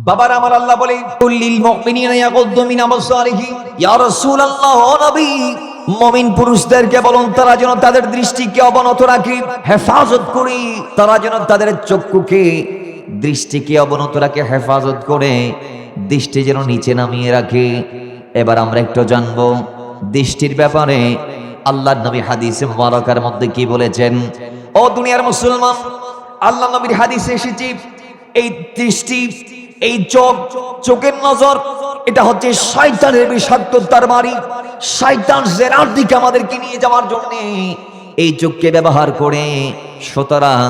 বাবার আমার আল্লাহ বলে কুল্লিল মুমিনিনা ইয়াগুদ্দু মিন আবসারিহিম, ইয়া রাসূলুল্লাহ ও নবী মুমিন পুরুষদেরকে বলুন তারা যেন তাদের দৃষ্টিকে অবনত রাখে, হেফাজত করি, তারা যেন তাদের চক্ষুকে দৃষ্টিকে অবনত রাখে, হেফাজত করে দৃষ্টি যেন নিচে নামিয়ে রাখে। এবার আমরা একটু জানবো দৃষ্টির ব্যাপারে আল্লাহর নবী হাদিসে মুবারাকার মধ্যে কি বলেছেন। ও দুনিয়ার মুসলমান, আল্লাহ নবীর হাদিসে এসেছে এই দৃষ্টি, এই চোখ, চোখের নজর, এটা হচ্ছে শয়তানের বিষাক্ততার বাড়ি। শয়তান জেনার দিকে আমাদেরকে নিয়ে যাওয়ার জন্য এই চোখকে ব্যবহার করে। সুতরাং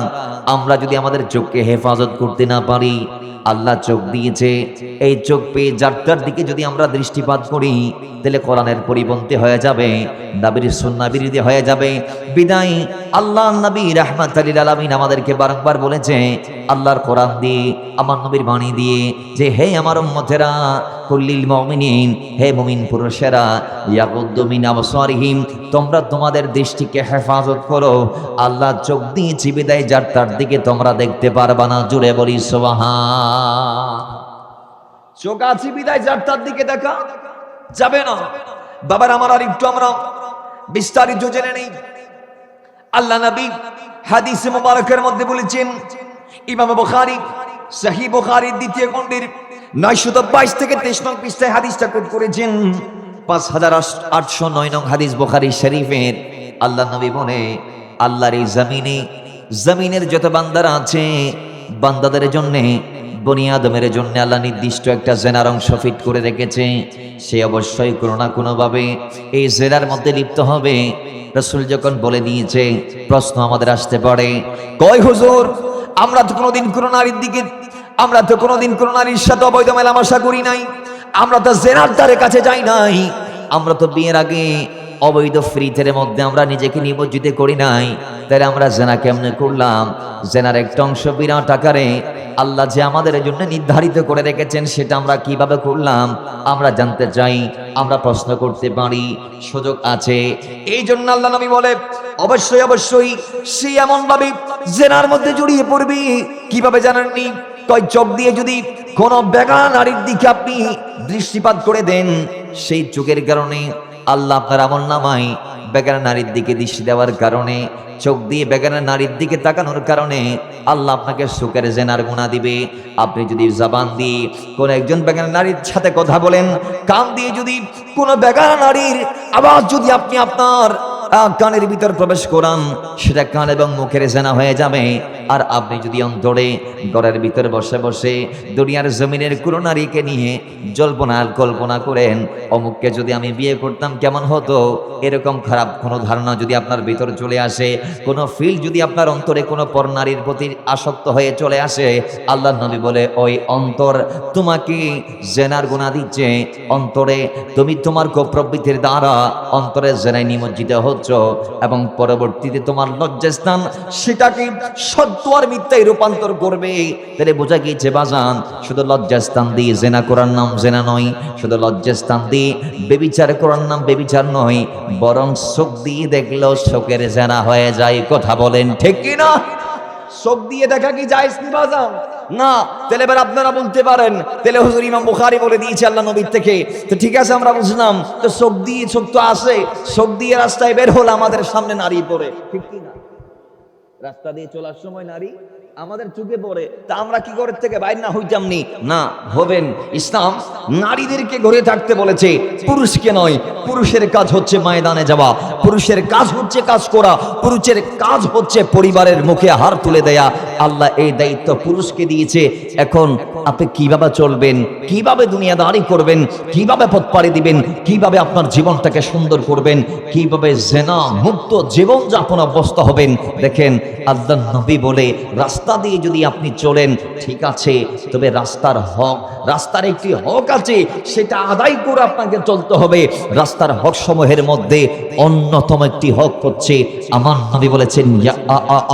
আমরা যদি আমাদের চোখকে হেফাজত করতে না পারি, আল্লাহ চোখ দিয়েছে, এই চোখ পেয়ে যার দিকে যদি আমরা দৃষ্টিপাত করি, তাহলে কোরআনের পরিপন্থী হয়ে যাবে, নবীর সুন্নাহ বিরোধী হয়ে যাবে। বিদায় আল্লাহ নবী রাহমাতুল লিল আলামিন আমাদেরকে বারংবার বলেছে আল্লাহর কোরআন দিয়ে, আমার নবীর বাণী দিয়ে, যে হে আমার উম্মতেরা, কুল্লিল মুমিনিন, হে মুমিন পুরুষেরা, ইয়াগুদ্দু মিন আবসারিহিম, তোমরা তোমাদের দৃষ্টিকে হেফাজত করো। আল্লাহ চোখ দিয়েছি বিদায় যার তার দিকে তোমরা দেখতে পারবা না। জুড়ে বলি সুবহান। চোখ আছে বিদায় যার তার দিকে দেখা যাবে না। বাবার আমার আর একটু আমরা বিস্তারিত জেনে নেই। আল্লাহ নবী হাদিসে মুবারকের মধ্যে বলেছেন, ইমাম বুখারী সহিহ বুখারীর দ্বিতীয় খণ্ডের 922 থেকে 23 নং পৃষ্ঠায় হাদিসটা কোট করেছেন। 5809 নং হাদিস বুখারী শরীফের। আল্লাহ নবী বলে, আল্লাহর এই জমিনের যত বান্দারা আছে, বান্দাদের জন্য, বনি আদমের জন্য আল্লাহ নির্দিষ্ট একটা জেনার অংশ ফিট করে রেখেছে। সে অবশ্যই কোনো না কোনোভাবে এই জেনার মধ্যে লিপ্ত হবে। রাসূল যখন বলে দিয়েছে, প্রশ্ন আমাদের আসতে পারে, কই হুজুর, আমরা তো কোনোদিন কোনো নারীর দিকে, আমরা তো কোনোদিন কোনো নারীর সাথে অবৈধ মেলামেশা করি নাই, আমরা তো জেনার দ্বারের কাছে যাই নাই, আমরা তো বিয়ের আগে অবৈধ ফ্রিতের মধ্যে আমরা নিজেকে নিমজ্জিত করি নাই, তাহলে আমরা জেনা কেমনে করলাম? জেনার একটা অংশ বিরাট আকারে আল্লাহ যে আমাদের জন্য নির্ধারিত করে রেখেছেন, সেটা আমরা কিভাবে করলাম আমরা জানতে চাই, আমরা প্রশ্ন করতে পারি, সুযোগ আছে। এই জন্য আল্লাহ নবী বলে, অবশ্যই অবশ্যই সে এমন ভাবে জেনার মধ্যে জড়িয়ে পড়বে। কিভাবে জানেননি? কয় চোখ দিয়ে যদি কোন বেগানা নারীর দিকে আপনি দৃষ্টিপাত করে দেন, সেই চোখের কারণে আল্লাহ আপনার আমলনামায় বেগানা নারীর দিকে দৃষ্টি দেওয়ার কারণে, চোখ দিয়ে বেগানা নারীর দিকে তাকানোর কারণে আল্লাহ আপনাকে সুখের জেনার গুনাহ দিবে। আপনি যদি জবান দিয়ে কোন একজন বেগানা নারীর সাথে কথা বলেন, কান দিয়ে যদি কোন বেগানা নারীর আওয়াজ যদি আপনি আপনার কানের ভিতর প্রবেশ করান, সেটা কান এবং মুখের জেনা হয়ে যাবে। আর আপনি যদি অন্তরে ঘরের ভিতর বসে বসে দুনিয়ার জমিনের কোনো নারীকে নিয়ে কল্পনা করেন, অমুককে যদি আমি বিয়ে করতাম কেমন হতো, এরকম খারাপ কোনো ধারণা যদি আপনার ভিতর চলে আসে, কোনো ফিল যদি আপনার অন্তরে কোনো পর নারীর প্রতি আসক্ত হয়ে চলে আসে, আল্লাহ নবী বলে, ওই অন্তর তোমাকে জেনার গুনাহ দিচ্ছে। অন্তরে তুমি তোমার প্রবৃত্তির দ্বারা অন্তরে জেনায় নিমজ্জিত হচ্ছ, এবং পরবর্তীতে তোমার লজ্জাস্থান সেটাকে সত্য আর মিথ্যায় রূপান্তর করবে। তাহলে বোঝা গিয়েছে বাজান, শুধু লজ্জাস্থান দিয়ে জেনা করার নাম জেনা নয়, শুধু লজ্জাস্থান দিয়ে বেবিচার করার নাম বেবিচার নয়, বরং চোখ দিয়ে দেখলেও চোখের জেনা হয়ে যায়। কথা বলেন ঠিক কিনা? চোখ দিয়ে দেখা কি জায়েজ নি বাজান? না। তাহলে এবার আপনারা বলতে পারেন, তাহলে হুজুর ইমাম বুখারী বলে দিয়েছে আল্লাহ নবীর থেকে, তো ঠিক আছে আমরা বুঝলাম, তো চোখ তো আসে, চোখ দিয়ে রাস্তায় বের হল, আমাদের সামনে নারী পড়ে, ঠিক কি না? রাস্তা দিয়ে চলার সময় নারী আমাদের চোখে পড়ে, তা আমরা কি করে থেকে বাইর না হইতাম নি? না, হবেন। ইসলাম নারীদেরকে ঘরে থাকতে বলেছে, পুরুষকে নয়। পুরুষের কাজ হচ্ছে ময়দানে যাওয়া, পুরুষের কাজ হচ্ছে কাজ করা, পুরুষের কাজ হচ্ছে পরিবারের মুখে হার তুলে দেয়া। আল্লাহ এই দায়িত্ব পুরুষকে দিয়েছে। এখন আপনি কিভাবে চলবেন, কিভাবে দুনিয়াদারি করবেন, কিভাবে পথ পাড়ি দিবেন, কিভাবে আপনার জীবনটাকে সুন্দর করবেন, কিভাবে জেনা মুক্ত জীবন যাপন অবস্থা হবেন। দেখেন আল্লাহ নবী বলে, রাস্তা দিয়ে যদি আপনি চলেন ঠিক আছে, তবে রাস্তার একটি হক আছে, সেটা আদায় করে আপনাকে চলতে হবে। রাস্তার হক সমূহের মধ্যে অন্যতম একটি হক হচ্ছে, আমার নবী বলেছেন,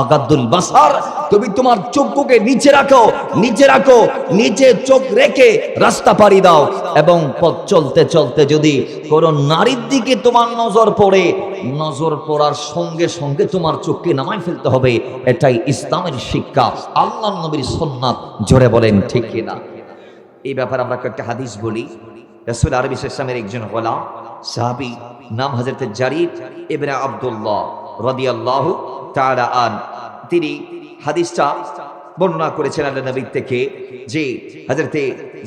আগাদুল বাসার, তুমি তোমার চোখকে নিচে রাখো, নিচে চোখ রেখে রাস্তা পাড়ি দাও। এবং পথ চলতে চলতে যদি কোনো নারীর দিকে তোমার নজর পড়ে, নজর পড়ার সঙ্গে সঙ্গে তোমার চোখকে নামাই ফেলতে হবে। এটাই ইসলামের শিক্ষা, আল্লাহর নবীর সুন্নাত। জোরে বলেন ঠিক কিনা? এই ব্যাপারে আমরা কয়েকটা হাদিস বলি। রাসূল আরবি ইসলামের একজন গোলাম সাহাবী, নাম হযরত জারির ইবনে আব্দুল্লাহ রাদিয়াল্লাহু তাআলা আন, তিনি হাদিসটা বর্ণনা করেছেন আল্লাহ নবী থেকে যে হযরতে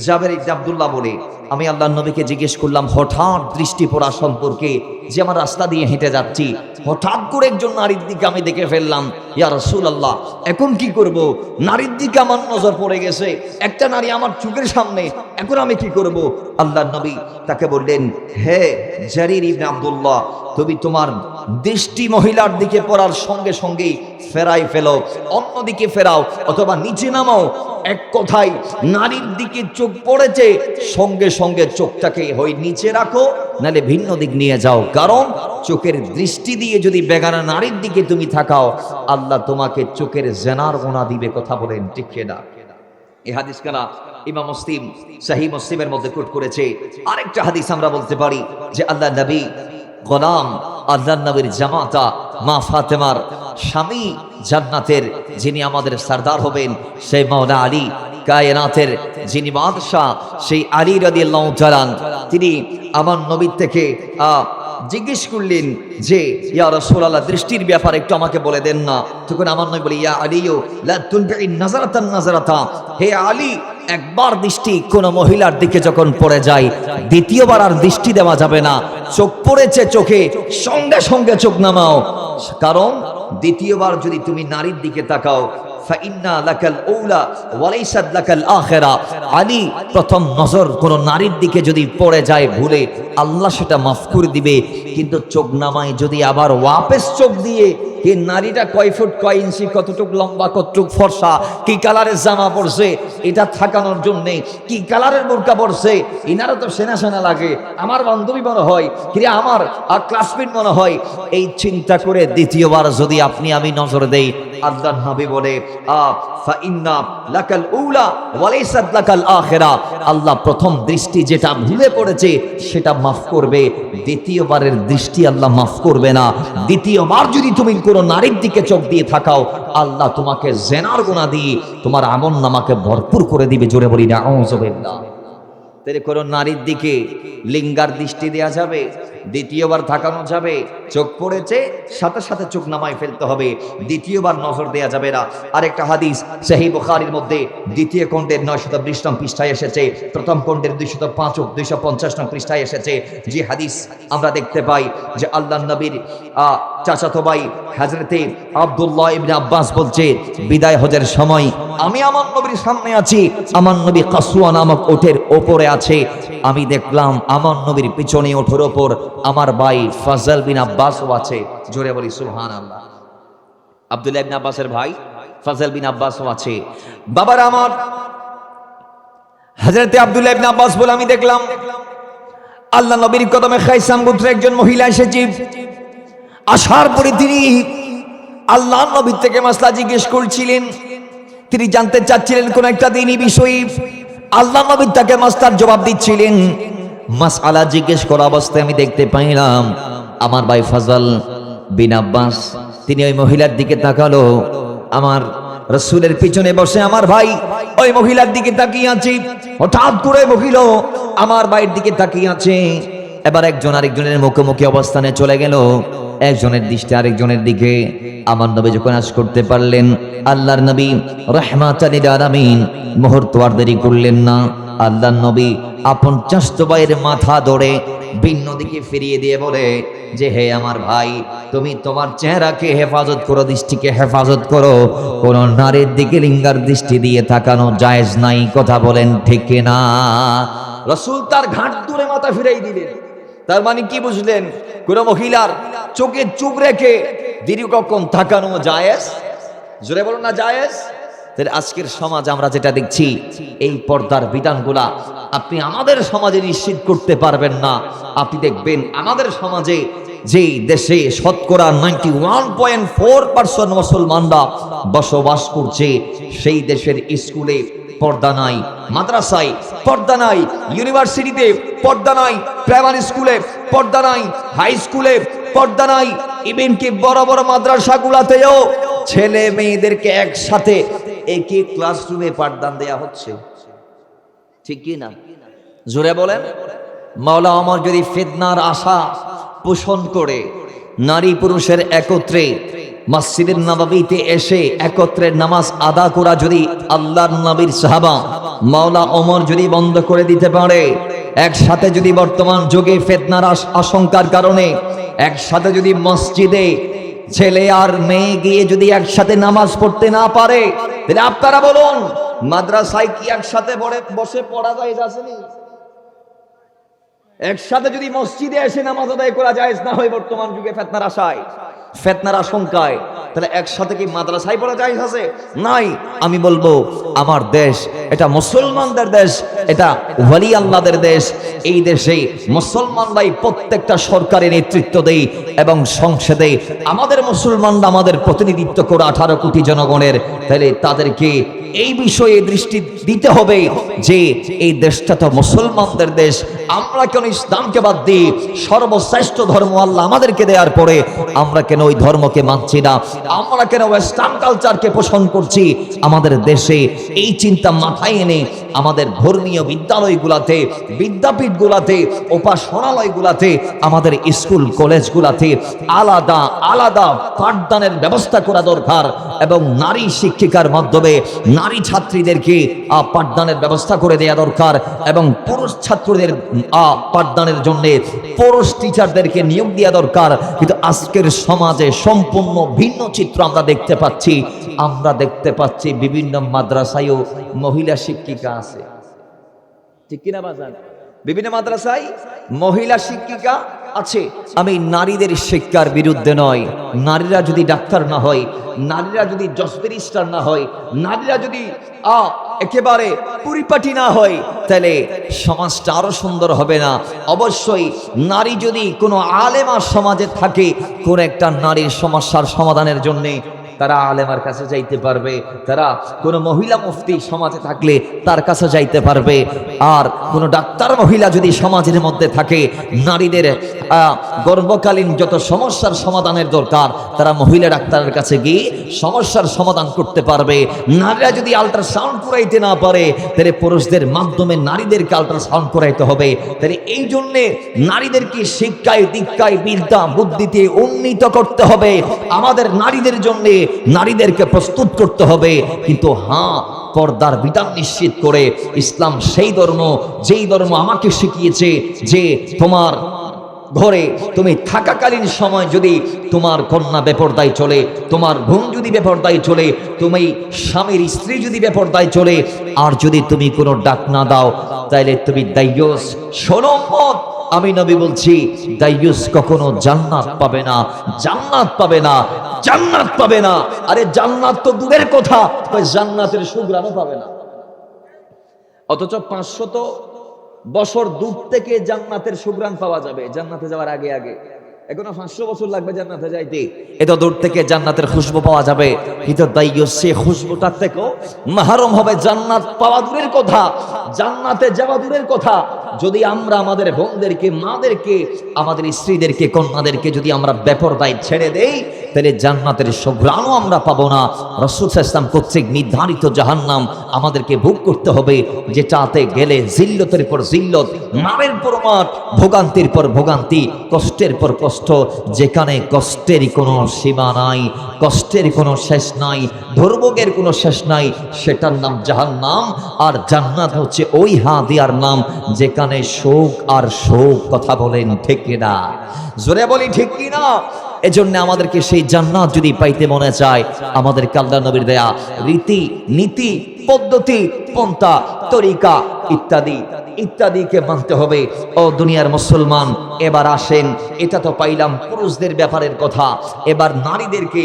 জাবের ইবনে আব্দুল্লাহ বলে, আমি আল্লাহর নবীকে জিজ্ঞেস করলাম হঠাৎ দৃষ্টি পড়া সম্পর্কে, যে আমার রাস্তা দিয়ে হেঁটে যাচ্ছি, হঠাৎ করে একজন নারীর দিকে আমি দেখে ফেললাম, ইয়া রাসূলুল্লাহ এখন কি করব? নারীর দিকে আমার নজর পড়ে গেছে, একটা নারী আমার চোখের সামনে, এখন আমি কি করব? আল্লাহর নবী তাকে বললেন, হে জারির ইবনে আব্দুল্লাহ, তুমি তোমার দৃষ্টি মহিলার দিকে পড়ার সঙ্গে সঙ্গেই ফেরাই ফেলো, অন্যদিকে ফেরাও অথবা নিচে নামাও। এক কথায় নারীর দিকে চোখ পড়েছে, সঙ্গে সঙ্গে চোখটাকে হয় নিচে রাখো, নালে ভিন্ন দিক নিয়ে যাও। কারণ চোখের দৃষ্টি দিয়ে যদি বেগানা নারীর দিকে তুমি থাকাও, আল্লাহ তোমাকে চোখের জেনার গোনা দিবে। কথা বলেন ঠিক না? এই হাদিস কানা ইমাম মুসলিম সহিহ মুসলিমের মধ্যে কোট করেছে। আরেকটা হাদিস আমরা বলতে পারি যে আল্লাহ নবী গোলাম, আল্লাহ নবীর জামাতা মা ফাতেমার স্বামী, জান্নাতের যিনি আমাদের সরদার হবেন সেই মাওলা আলী, কায়নাতের যিনি বাদশাহ সেই আলী রাদিয়াল্লাহু তাআলা, তিনি আমার নবী থেকে জিজ্ঞেস করলেন যে ইয়া রাসূলুল্লাহ দৃষ্টির ব্যাপারে একটু আমাকে বলে দেন না। তখন আমার নবী বলে, ইয়া আলীও লা তুনবিন নাযারাতান নাযারাতা, হে আলী একবার দৃষ্টি কোন মহিলার দিকে যখন পড়ে যায়, দ্বিতীয়বার আর দৃষ্টি দেওয়া যাবে না। চোখ পড়েছে চোখে, সঙ্গে সঙ্গে চোখ নামাও। কারণ দ্বিতীয়বার যদি তুমি নারীর দিকে তাকাও, ফাইন্না লাকাল আউলা ওয়া লাইসাত লাকাল আখিরা, আলী প্রথম নজর কোন নারীর দিকে যদি পড়ে যায় ভুলে, আল্লাহ সেটা মাফ করে দিবে। কিন্তু চোখ নামায় যদি আবার ওয়াপস চোখ দিয়ে কে নারীটা কয় ফুট কয় ইঞ্চি, কতটুক লম্বা, কতটুক ফর্সা, কি কালারের জামা পরছে, এটা থাকানোর জন্যে কি কালারের বোরকা পরছে, ইনারা তো সেনা সেনা লাগে, আমার বান্ধবী মনে হয়, কিরে আমার ক্লাসমেট মনে হয়, এই চিন্তা করে দ্বিতীয়বার যদি আপনি আমি নজর দেই, আল্লাহর নবী বলে ফাইন্না লাকাল আউলা ওয়া লাইসাত লাকাল আখিরা, আল্লাহ প্রথম দৃষ্টি যেটা ভুলে পড়েছে সেটা মাফ করবে, দ্বিতীয়বারের দৃষ্টি আল্লাহ মাফ করবে না। দ্বিতীয়বার যদি তুমি কোন নারীর দিকে চোখ দিয়ে থাকাও, আল্লাহ তোমাকে জেনার গুনাহ দিয়ে তোমার আমলনামাকে ভরপুর করে দিবে। জোরে বলি না আউযুবিল্লাহ। তাহলে কোন নারীর দিকে লিঙ্গার দৃষ্টি দেয়া যাবে, দ্বিতীয়বার তাকানো যাবে, চোখ পড়েছে সাথে সাথে চোখ নামায় ফেলতে হবে, দ্বিতীয়বার নজর দেয়া যাবে না। আরেকটা হাদিস সহিহ বুখারীর মধ্যে দ্বিতীয় খণ্ডের 920 নং পৃষ্ঠায় এসেছে, প্রথম খণ্ডের 205 ও 250 নং পৃষ্ঠায় এসেছে। যে হাদিস আমরা দেখতে পাই যে আল্লাহর নবীর চাচাতো ভাই হযরতে আব্দুল্লাহ ইবনে আব্বাস বলছে, বিদায় হজের সময় আমি আমার নবীর সামনে আছি, আমার নবী কাসওয়া নামক ওটের ওপরে আছে, আমি দেখলাম আমার নবীর পিছনে ওঠের ওপর আমার ভাই ফাজল বিন আব্বাসও আছে। জোরে বলি সুবহানাল্লাহ। আব্দুল্লাহ ইবনে আব্বাসের ভাই ফাজল বিন আব্বাসও আছে। বাবার আমার হযরতে আব্দুল্লাহ ইবনে আব্বাস বলে, আমি দেখলাম আল্লাহ নবীর কদমে খাইসাম গোত্রের একজন মহিলা এসেছে। আসার পরে তিনি আল্লাহর নবীর থেকে মাসলা জিজ্ঞেস করছিলেন, তিনি জানতে চাচ্ছিলেন কোন একটা দ্বীনি বিষয়। আল্লাহ নবী তাকে মাসলার জবাব দিচ্ছিলেন। মাসআলা জিজ্ঞেস করা অবস্থায় আমি দেখতে পাইলাম আমার ভাই ফাজল বিন আব্বাস তিনি ওই মহিলার দিকে তাকালো। আমার রাসূলের পিছনে বসে আমার ভাই ওই মহিলার দিকে তাকিয়ে আছে। হঠাৎ করে মহিলা আমার ভাইয়ের দিকে তাকিয়ে আছে। এবার একজন আরেকজনের মুখোমুখি অবস্থানে চলে গেল, একজনের দৃষ্টি আরেকজনের দিকে। আমার নবী যখন আজ করতে পারলেন, আল্লাহর নবী রাহমাতাল লিল আলামিন মুহূর্ত আর দেরি করলেন না। আল্লাহর নবী আপন চাচতো ভাইয়ের মাথা ধরে ভিন্ন দিকে ফিরিয়ে দিয়ে বলে যে, হে আমার ভাই, তুমি তোমার চেহারাকে হেফাজত করো, দৃষ্টিকে হেফাজত করো, কোন নারীর দিকে লিঙ্গার দৃষ্টি দিয়ে তাকানো জায়েজ নাই। কথা বলেন ঠিক না? রাসূল তার ঘাট ধরে মাথা ফিরাই দিলেন। তার মানে কি বুঝলেন? কোন মহিলার চোখে চোখ রেখে দীর্ঘক্ষণ তাকানো জায়েজ? জোরে বলুন না জায়েজ? তাহলে আজকের সমাজ আমরা যেটা দেখছি, এই পর্দার বিধানগুলা আপনি আমাদের সমাজে নিশ্চিত করতে পারবেন না। আপনি দেখবেন আমাদের সমাজে যেই দেশে শতকরা 91.4% মুসলমানরা বসবাস করছে, সেই দেশের স্কুলে পর্দা নাই, মাদ্রাসায় পর্দা নাই, ইউনিভার্সিটিতে পর্দা নাই, প্রাইমারি স্কুলে পর্দা নাই, হাই স্কুলে পর্দা নাই, ইভেন কি বড় বড় মাদ্রাসাগুলোতেও ছেলে মেয়েদেরকে একসাথে একই ক্লাসরুমে পাঠদান দেয়া হচ্ছে। ঠিক কি না? জোরে বলেন। মাওলা ওমর যদি ফিতনার আশা পোষণ করে নারী পুরুষের একত্রে মসজিদের নববীতে এসে একত্রে নামাজ আদা করা যদি আল্লাহর নবীর সাহাবা মাওলা ওমর যদি বন্ধ করে দিতে পারে, একসাথে যদি বর্তমান যুগে ফিতনার আশঙ্কার কারণে একসাথে যদি মসজিদে ছেলে আর মেয়ে গিয়ে যদি একসাথে নামাজ পড়তে না পারে, তাহলে আপনারা বলুন মাদ্রাসায় কি একসাথে বসে পড়া যায়? আসেনি একসাথে যদি মসজিদে এসে নামাজ আদায় করা যায় না হয় বর্তমান যুগে ফিতনার আশায় ফিতনার আশঙ্কায়, তাহলে একসাথে কি মাদ্রাসায় পড়া যায় আছে? নাই। আমি বলবো আমার দেশ এটা মুসলমানদের দেশ, এটা ওয়ালি আল্লাহদের দেশ। এই দেশে মুসলমানরাই প্রত্যেকটা সরকারের নেতৃত্ব দেয় এবং সংসদে আমাদের মুসলমানরা আমাদের প্রতিনিধিত্ব করে 18 কোটি জনগণের। তাহলে তাদেরকে এই বিষয়ে দৃষ্টি দিতে হবে যে এই দেশটা তো মুসলমানদের দেশ। আমরা কেন ইসলামকে বাদ দিই? সর্বশ্রেষ্ঠ ধর্ম আল্লাহ আমাদেরকে দেওয়ার পরে আমরা কেন ওই ধর্মকে মানছি না? আমরা কেন ওয়েস্টার্ন কালচারকে পোষণ করছি? আমাদের দেশে এই চিন্তা মাথায় এনে আমাদের ধর্মীয় বিদ্যালয়গুলাতে, বিদ্যাপীঠগুলাতে, উপাসনালয়গুলাতে, আমাদের স্কুল কলেজগুলাতে আলাদা আলাদা পাঠদানের ব্যবস্থা করা দরকার এবং নারী শিক্ষিকার মাধ্যমে নারী ছাত্রীদেরকে পাঠদানের ব্যবস্থা করে দেওয়া দরকার এবং পুরুষ ছাত্রদের পাঠদানের জন্য পুরুষ টিচারদেরকে নিয়োগ দেওয়া দরকার। কিন্তু আজকের সমাজে সম্পূর্ণ ভিন্ন চিত্র আমরা দেখতে পাচ্ছি। আমরা দেখতে পাচ্ছি বিভিন্ন মাদ্রাসায়ও মহিলা শিক্ষিকা আছে, ঠিক কিনা বাজান? বিভিন্ন মাদ্রাসায় মহিলা শিক্ষিকা আছে। আমি নারীদের শিক্ষার বিরুদ্ধে নয়। নারীরা যদি ডাক্তার না হয়, নারীরা যদি জজ ব্যারিস্টার না হয়, নারীরা যদি একেবারে পরিপাটি না হয়, তাহলে সমাজটা আরো সুন্দর হবে না। অবশ্যই নারী যদি কোনো আলেমা সমাজে থাকে, কোন একটা নারীর সমস্যার সমাধানের জন্যে তারা আলেমার কাছে যাইতে পারবে। তারা কোনো মহিলা মুফতি সমাজে থাকলে তার কাছে যাইতে পারবে। আর কোনো ডাক্তার মহিলা যদি সমাজের মধ্যে থাকে, নারীদের গর্ভকালীন যত সমস্যার সমাধানের দরকার তারা মহিলা ডাক্তারের কাছে গিয়ে সমস্যার সমাধান করতে পারবে। নারীরা যদি আল্ট্রাসাউন্ড করাইতে না পারে, তাহলে পুরুষদের মাধ্যমে নারীদেরকে আল্ট্রাসাউন্ড করাইতে হবে। তাহলে এই জন্যে নারীদেরকে শিক্ষায় দীক্ষায় বিদ্যা বুদ্ধিতে উন্নীত করতে হবে। আমাদের নারীদের জন্যে নারীদেরকে প্রস্তুত করতে হবে। কিন্তু পর্দার বিধান নিশ্চিত করে ইসলাম সেই ধর্ম, যেই ধর্ম আমাকে শিখিয়েছে যে তোমার ঘরে তুমি থাকাকালীন সময় যদি তোমার কন্যা বেপরদায় চলে, তোমার বোন যদি বেপরদায় চলে, তুমি স্বামীর স্ত্রী যদি বেপরদায় চলে, আর যদি তুমি কোনো ডাক না দাও, তাইলে তুমি দায়ুস। শোনো উম্মত, আমি নবী বলছি দায়ুস কখনো জান্নাত পাবে না, জান্নাত পাবে না, জান্নাত পাবে না। আরে জান্নাত তো দূরের কথা, জান্নাতের সুঘ্রাণও পাবে না। অথচ 500 বছর দূর থেকে জান্নাতের সুঘ্রাণ পাওয়া যাবে জান্নাতে যাওয়ার আগে আগে। এখনো 500 বছর লাগবে জান্নাতে যাইতে, এত দূর থেকে জান্নাতের খুশবু পাওয়া যাবে। কিন্তু দায়ুস সে খুশবুটার থেকেও মাহরুম হবে। জান্নাত পাওয়া দূরের কথা, জান্নাতে যাওয়া দূরের কথা। যদি আমরা আমাদের বোনদেরকে, মাদেরকে, আমাদের স্ত্রীদেরকে, কন্যাদেরকে যদি আমরা বেপরদায় ছেড়ে দেই, তাহলে জান্নাতের সুঘ্রাণও আমরা পাবো না। রাসূল সাল্লাল্লাহু আলাইহি ওয়াসাল্লাম কর্তৃক নির্ধারিত জাহান্নাম আমাদেরকে ভোগ করতে হবে, যেটাতে গেলে জিল্লতের পর জিল্লত, মারের পর মার, ভোগান্তির পর ভোগান্তি, কষ্টের পর কষ্ট। যেখানে কষ্টের কোনো সীমা নাই, কষ্টের কোনো শেষ নাই, দুর্ভোগের কোনো শেষ নাই, সেটার নাম জাহান্নাম। আর জান্নাত হচ্ছে ওই হাদিয়ার নাম যেখানে শোক আর শোক। কথা বলেন ঠিক কিনা? জোরে বলি ঠিক কিনা? এজন্য আমাদেরকে সেই জান্নাত যদি পাইতে মনে চায়, আমাদের আল্লাহর নবীর দেয়া রীতি নীতি পদ্ধতি পন্থা তরিকা ইত্যাদি ইত্যাদিকে মানতে হবে। ও দুনিয়ার মুসলমান, এবার আসেন, এটা তো পাইলাম পুরুষদের ব্যাপারের কথা। এবার নারীদেরকে,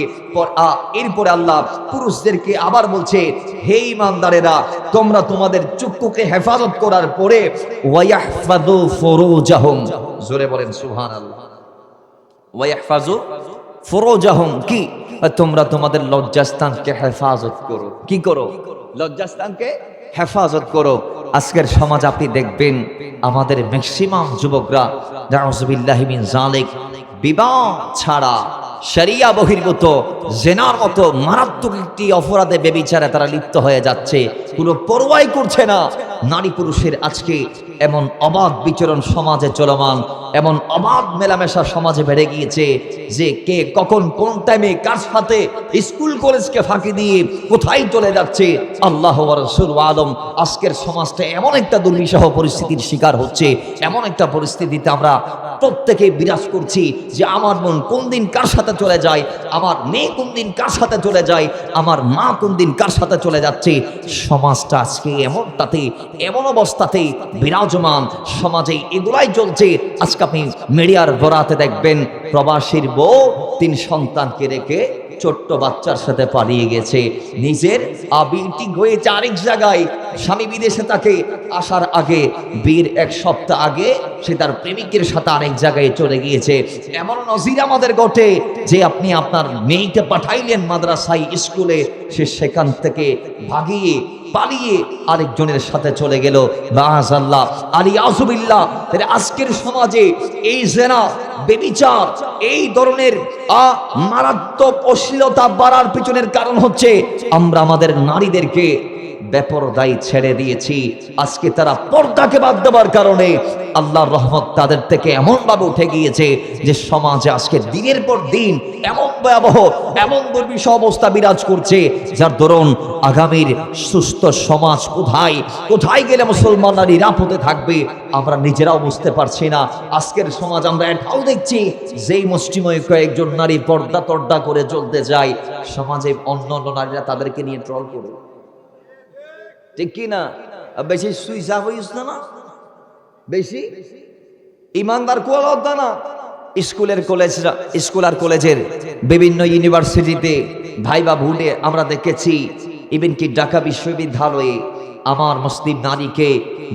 এরপরে আল্লাহ পুরুষদেরকে আবার বলছে, হে ঈমানদারেরা, তোমরা তোমাদের চক্ষুকে হেফাজত করার পরে ওয়ায়াহফাযু ফুরুজাহুম। জোরে বলেন সুবহানাল্লাহ। ওয়ায়াহফাযু ফুরুজাহুম কি? তোমরা তোমাদের লজ্জাস্থানকে হেফাজত করো। কি করো? লজ্জাস্থানকে হেফাজত করো। আজকের সমাজ আপনি দেখবেন আমাদের ম্যাক্সিমাম যুবকরা নাউযুবিল্লাহি মিন যালিক বিবাহ ছাড়া শরিয়া বহির্ভূত জেনার মতো মারাত্মক একটি অপরাধে বেবিচারে তারা লিপ্ত হয়ে যাচ্ছে। কোনো পরোয়াই করছে না। নারী পুরুষের আজকে এমন অবাধ বিচরণ সমাজে চলমান, এমন অবাধ মেলামেশা সমাজে বেড়ে গিয়েছে যে কে কখন কোন টাইমে কার সাথে স্কুল কলেজকে ফাঁকি দিয়ে কোথায় চলে যাচ্ছে আল্লাহ ওয়া রাসূল আলম। আজকের সমাজটা এমন একটা দুর্বিষহ পরিস্থিতির শিকার হচ্ছে, এমন একটা পরিস্থিতিতে আমরা প্রত্যেকে বিরাজ করছি যে আমার বোন কোন দিন কার সাথে চলে যায়, আমার মেয়ে কোন দিন কার সাথে চলে যায়, আমার মা কোন দিন কার সাথে চলে যাচ্ছে। সমাজটা আজকে এমনটাতে, এমন অবস্থাতে বিরাজমান, সমাজে এগুলাই চলছে। আজকে আপনি মিডিয়ার বরাতে দেখবেন প্রবাসীর বউ 3 সন্তানকে রেখে ছোট্ট বাচ্চার সাথে পালিয়ে গেছে, নিজের বিটি হয়েছে আরেক জায়গায়, স্বামী বিদেশে তাকে আসার আগে বিয়ের 1 সপ্তাহ আগে সে তার প্রেমিকের সাথে আরেক জায়গায় চলে গিয়েছে। এমন নজির আমাদের ঘটে যে আপনি আপনার মেয়েকে পাঠাইলেন মাদ্রাসায় স্কুলে, সে সেখান থেকে ভাগিয়ে পালিয়ে আরেকজনের সাথে চলে গেল, মাআযাল্লাহ আলিয়াযুবিল্লাহ। তাহলে আজকের সমাজে এই জিনা, ব্যভিচার, এই ধরনের মারাত্মক অশ্লীলতা বাড়ার পিছনের কারণ হচ্ছে আমরা আমাদের নারীদেরকে বেপরদাই ছেড়ে দিয়েছি। আজকে তারা পর্দাকে বাদ দেওয়ার কারণে আল্লাহর রহমত তাদের থেকে এমন ভাবে উঠে গিয়েছে যে সমাজে আজকে দিনের পর দিন এমন ভয়াবহ, এমন দুর্বিষহ অবস্থা বিরাজ করছে, যার দরুন আগামীর সুস্থ সমাজ কোথায় কোথায় গেলে মুসলমানরা নিরাপদে থাকবে আমরা নিজেরাও বুঝতে পারছি না। আজকের সমাজ আমরা এটাও দেখছি, যেই মুষ্টিময় কয়েকজন নারী পর্দা তর্দা করে চলতে যায়, সমাজে অন্য অন্য নারীরা তাদেরকে নিয়ে ট্রল করে, ঠিক কি না? বেশি সুইচা হইস না, বেশি ইমানদার কোয়ালতা না। স্কুল আর কলেজের বিভিন্ন ইউনিভার্সিটিতে ভাইবা ভুলে আমরা দেখেছি, ইভেন কি ঢাকা বিশ্ববিদ্যালয়ে আমার মুসলিম নারীকে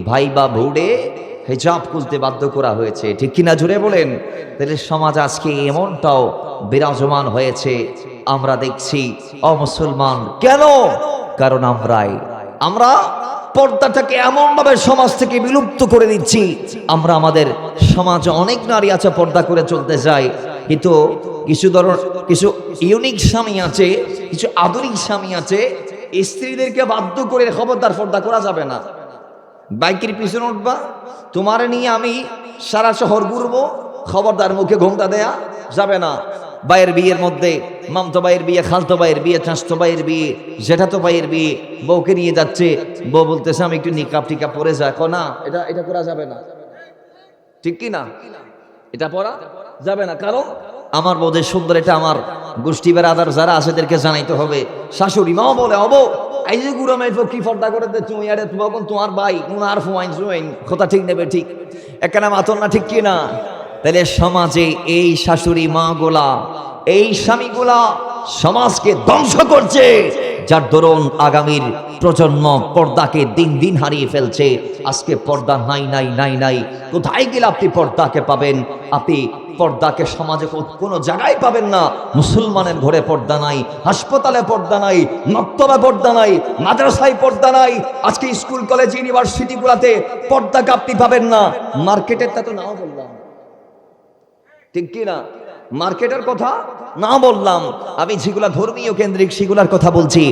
ভাইবা ভুলে হিজাব খুলতে বাধ্য করা হয়েছে, ঠিক কিনা জুড়ে বলেন? তাহলে সমাজ আজকে এমনটাও বিরাজমান হয়েছে। আমরা দেখছি অমুসলমান কেন? কারণ আমরা পর্দাটাকে এমন ভাবে সমাজ থেকে বিলুপ্ত করে দিচ্ছি। আমরা আমাদের সমাজে অনেক নারী আছে পর্দা করে চলতে চায়, কিন্তু কিছু ইউনিক স্বামী আছে, কিছু আধুনিক স্বামী আছে, স্ত্রীদেরকে বাধ্য করে খবরদার পর্দা করা যাবে না। বাইকের পিছনে উঠবা, তোমার নিয়ে আমি সারা শহর ঘুরবো, খবরদার মুখে ঘোমটা দেয়া যাবে না। ভাইয়ের বিয়ের মধ্যে মামতো ভাইয়ের বিয়ে, খালতো ভাইয়ের বিয়ে, চাচতো ভাইয়ের বিয়ে, জেঠাতো ভাইয়ের বিয়ে, বউকে নিয়ে যাচ্ছে, বউ বলতেছে আমি একটু নিকাব টিকাব পরে যাই, না এটা করা যাবে না, ঠিক কি না? এটা পরা যাবে না, কারণ আমার বউদের সুন্দর, এটা আমার গোষ্ঠী বেরাদার যারা আছে এদেরকে জানাইতে হবে। শাশুড়ি মাও বলে হবো এই যে গুড়া মাইফ কি ফর্দা করে দে তুমি, আরে তোমার ভাই আর ফুয়াইন কথা ঠিক নেবে, ঠিক এখানে মাতন না, ঠিক কি না? তাহলে সমাজে এই শাশুড়ি মা গোলা, এই স্বামীগুলা সমাজকে ধ্বংস করছে, যার দরুন আগামীর প্রজন্ম পর্দাকে দিন দিন হারিয়ে ফেলছে। আজকে পর্দা নাই। কোথায় গেলে আপনি পর্দাকে পাবেন? আপনি পর্দাকে সমাজে কোনো জায়গায় পাবেন না। মুসলমানের ঘরে পর্দা নাই, হাসপাতালে পর্দা নাই, মক্তবে পর্দা নাই, মাদ্রাসায় পর্দা নাই। আজকে স্কুল কলেজ ইউনিভার্সিটিগুলোতে পর্দাকে আপনি পাবেন না। মার্কেটের তা তো নাও বললাম, ঠিক কি না? মার্কেটের কথা না বললাম, আমি যেগুলা ধর্মীয় কেন্দ্রিক সেগুলার কথা বলছি।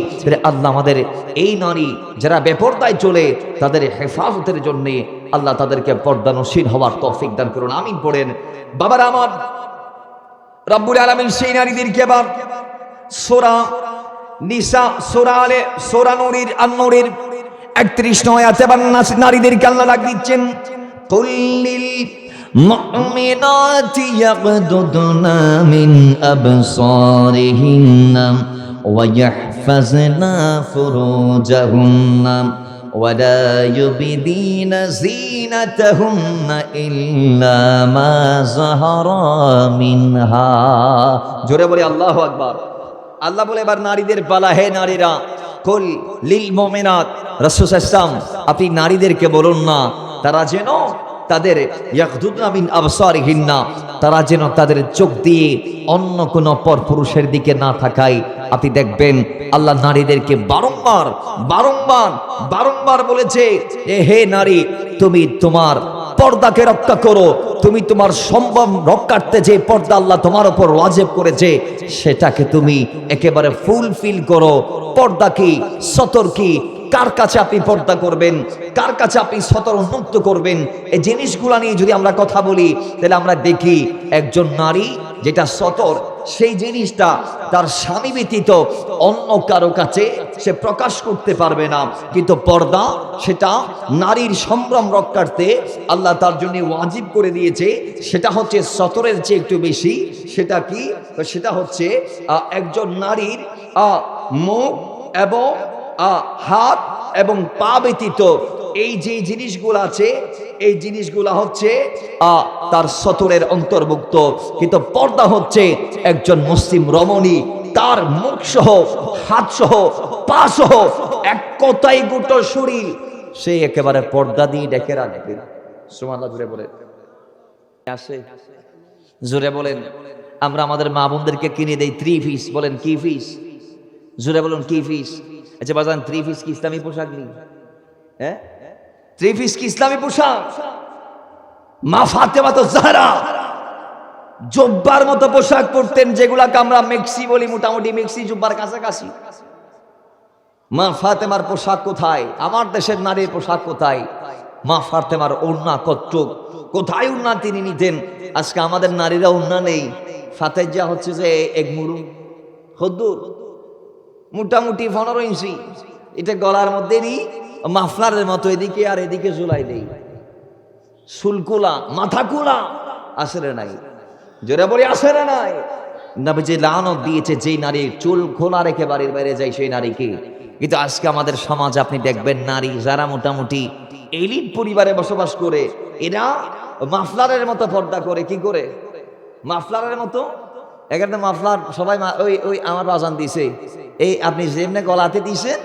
আল্লাহ আমাদের এই নারী যারা বেপরদায় চলে তাদের হেফাজতের জন্য আল্লাহ তাদেরকে পর্দানশীল হওয়ার তৌফিক দান করুন, আমিন পড়েন। বাবারা আমার, রব্বুল আলামিন সেই নারীদেরকে আবার সূরা নিসা, সূরা নূরের আন-নূরের 31 আয়াতে আবার নারীদেরকে আল্লাহ ডাক দিচ্ছেন, কুল্লিল মুমিনাতি ইয়াগদুদনা মিন আবসারিহিন্না ওয়া ইয়াহফাজনা ফুরুজাহুন্না ওয়া লা ইউবদিনা যিনাতাহুন্না ইল্লা মা যাহারা মিনহা। জোরে বলি আল্লাহু আকবার। আল্লাহ বলে এবার নারীদের পালা, হে নারীরা, কুল লিল মুমিনাত, রাসূল সাল্লাল্লাহু আলাইহি ওয়াসাল্লাম আপনি নারীদেরকে বলুন না তারা যেন তাদের ইয়াগদুদনা মিন আবসারিহিন্না, তারা যেন তাদের চোখ দিয়ে অন্য কোন পর পুরুষের দিকে না তাকায়। আপনি দেখবেন আল্লাহ নারীদেরকে বারংবার বলেছে, হে নারী, তুমি তোমার পর্দাকে রক্ষা করো, তুমি তোমার সম্ভব রক্ষার্থে যে পর্দা আল্লাহ তোমার উপর ওয়াজিব করেছে সেটাকে তুমি একেবারে ফুলফিল করো। পর্দা কি, সতর কি, কার কাছে আপনি পর্দা করবেন, কার কাছে আপনি সতর উন্মুক্ত করবেন, এই জিনিসগুলা নিয়ে যদি আমরা কথা বলি তাহলে আমরা দেখি একজন নারী যেটা সতর, সেই জিনিসটা তার স্বামী ব্যতীত অন্য কারো কাছে সে প্রকাশ করতে পারবে না। কিন্তু পর্দা সেটা নারীর সম্ভ্রম রক্ষার্থে আল্লাহ তার জন্য ওয়াজিব করে দিয়েছে। সেটা হচ্ছে সতরের চেয়ে একটু বেশি। সেটা কি? সেটা হচ্ছে একজন নারীর মুখ এবং হাত এবং পা ব্যতীত এই যে জিনিসগুলো আছে, এই জিনিসগুলা হচ্ছে তার সতরের অন্তর্ভুক্ত। কিন্তু পর্দা হচ্ছে একজন মুসলিম রমণী তার মুখ সহ, হাত সহ, পা সহ, এক কথায় গোটা শরীর সে একেবারে পর্দা দিয়ে ডেকে রাখবে। সুবহানাল্লাহ জোরে বলেন। আসে জোরে বলেন। আমরা আমাদের মা বোনদেরকে কিনে দেই 3 পিস। বলেন কি পিস? জোরে বলুন কি পিস? আচ্ছা বাজান 3 পিস কি ইসলামী পোশাক নেই? হ্যাঁ, 3 পিস কি ইসলামী পোশাক? মা ফাতেমা তো জাহরা জুব্বার মতো পোশাক পরতেন, যেগুলাকে আমরা মেক্সি বলি, মোটামুটি মেক্সি জুব্বার কাছাকাছি। মা ফাতেমার পোশাক কোথায়? আমার দেশের নারীর পোশাক কোথায়? মা ফাতেমার ওড়না কতটুক, কোথায় ওড়না তিনি নিতেন? আজকে আমাদের নারীরা ওড়না নেই, ফাতেজা হচ্ছে যে এক মুরু হদ্দুর, মোটামুটি 15 ইঞ্চি, এটা গলার মধ্যে নিই, মাফলারের মতো এদিকে আর এদিকে ঝুলাই দেই, চুলকুলা, মাথা কুলা, আসলে নাই। জোরে বলি আসলে নাই। নবীজি লানত দিয়েছে যেই নারী চুল খোলা রেখে বাড়ির বাইরে যায় সেই নারীকে। কিন্তু আজকে আমাদের সমাজে আপনি দেখবেন নারী যারা মোটামুটি এলিট পরিবারে বসবাস করে, এরা মাফলারের মতো পর্দা করে। কি করে? মাফলারের মতো। এখানে মাফলার সবাই ওই আমার বাজান দিছে, এই আপনি যেমনে গলাতে দিছেন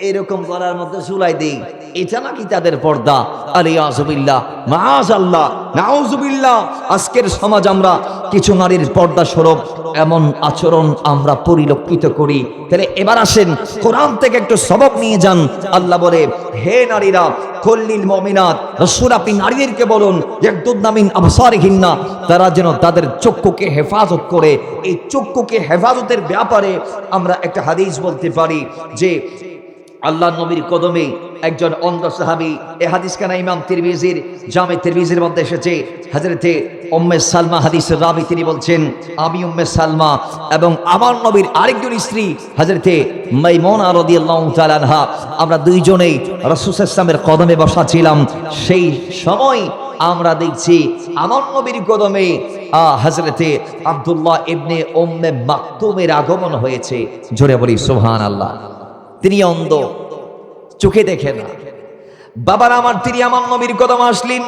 এরকম গলার মধ্যে ঝুলাই দেই, এটা নাকি তাদের পর্দা। আলিয়াযুবিল্লাহ, মাআযাল্লাহ, নাউযুবিল্লাহ। আজকের সমাজ আমরা কিছু নারীর পর্দা স্বরূপ এমন আচরণ আমরা পরিলক্ষিত করি। তাহলে এবার আসেন কোরআন থেকে একটু সবক নিয়ে যান। আল্লাহ বলে, হে নারীরা, কুল্লিল মুমিনাত, রাসূল আপনি নারীদেরকে বলুন ইয়াগদুদনা মিন আবসারিহিন্না, তারা যেন তাদের চক্ষুকে হেফাজত করে। এই চক্ষুকে হেফাজতের ব্যাপারে আমরা একটা হাদিস বলতে পারি যে আল্লাহ নবীর কদমে একজন অন্ধ সাহাবী, এই হাদিস কানা ইমাম তিরমিজির জামে তিরমিজির মধ্যে এসেছে। হযরতে উম্মে সালমা হাদিসের রাবী, তিনি বলছেন আমি উম্মে সালমা এবং আমার নবীর আরেকজন স্ত্রী হযরতে মাইমুনা রাদিয়াল্লাহু তাআলা আনহা, আমরা দুইজনেই রাসূল সাল্লাল্লাহু আলাইহি ওয়াসাল্লামের কদমে বসা ছিলাম। সেই সময় আমরা দেখছি আমার নবীর কদমে হযরতে আব্দুল্লাহ ইবনে উম্মে মাকতুমের আগমন হয়েছে। জোরে বলি সুবহানাল্লাহ। তিনি অন্ধ, চোখে দেখে না। বাবার আমার, তিনি আমার নবীর কদমে আসলেন।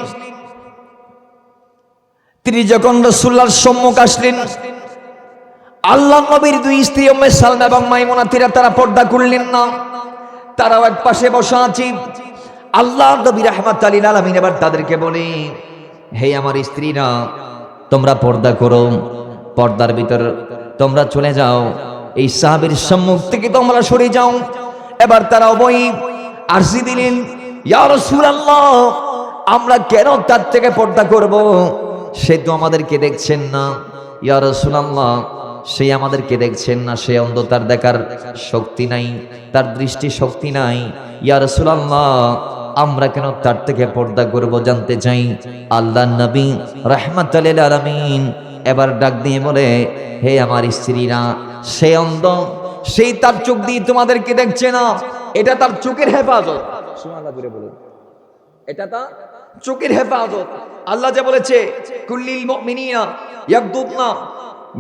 তিনি যখন রাসূলুল্লাহর সম্মুখ আসলেন, আল্লাহ নবীর দুই স্ত্রী উম্মে সালমা এবং মাইমুনা তারা পর্দা করলেন না, তারাও এক পাশে বসা আছে। আল্লাহ নবী রাহমাতুল লিল আলামিন এবার তাদেরকে বলে, হে আমার স্ত্রীরা, তোমরা পর্দা করো, পর্দার ভিতর তোমরা চলে যাও, এই সাহাবীর সম্মুখ থেকে তোমরা সরে যাও। এবার তারা উভয়ই আরজি দিলেন, ইয়া রাসূলুল্লাহ, আমরা কেন তার থেকে পর্দা করব? সে তো আমাদেরকে দেখছেন না। ইয়া রাসূলুল্লাহ, সে আমাদেরকে দেখছেন না, সে অন্ধ, তার দেখার শক্তি নাই, তার দৃষ্টি শক্তি নাই। ইয়া রাসূলুল্লাহ, আমরা কেন তার থেকে পর্দা করব জানতে চাই। আল্লাহর নবী রাহমাতুল লিল আলামিন এবার ডাক দিয়ে বলে, হে আমার স্ত্রীরা, সে অন্ধ, সেই তার চোখ দিয়ে তোমাদেরকে দেখছে না, এটা তার চোখের হেফাজত। সুবহানাল্লাহ বলে বলুন, এটা তার চোখের হেফাজত। আল্লাহ যে বলেছে কুল্লিল মুমিনিনা ইয়াগদুদনা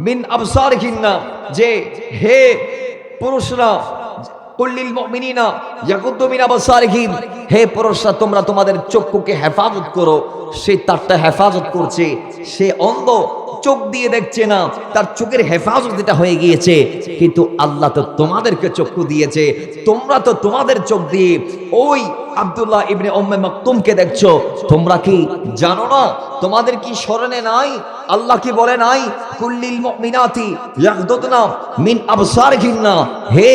মিন আবসারিহিন্না, যে হে পুরুষরা, কুল্লিল মুমিনিনা ইয়াগদু মিন আবসারিহিম, হে পুরুষরা তোমরা তোমাদের চক্ষুকে হেফাজত করো। সে তারটা হেফাজত করছে, সে অন্ধ, চোখ দিয়ে দেখছে না, তার চোখের হেফাজত যেটা হয়ে গিয়েছে। কিন্তু আল্লাহ তো তোমাদেরকে চক্ষু দিয়েছে, তোমরা তো তোমাদের চোখ দিয়ে ওই আব্দুল্লাহ ইবনে উম্মে মাকতুমকে দেখছো। তোমরা কি জানো না? তোমাদের কি স্মরণে নাই আল্লাহ কি বলে নাই কুল্লিল মুমিনাতি ইয়াগদুদনা মিন আবসারিহিন্না, হে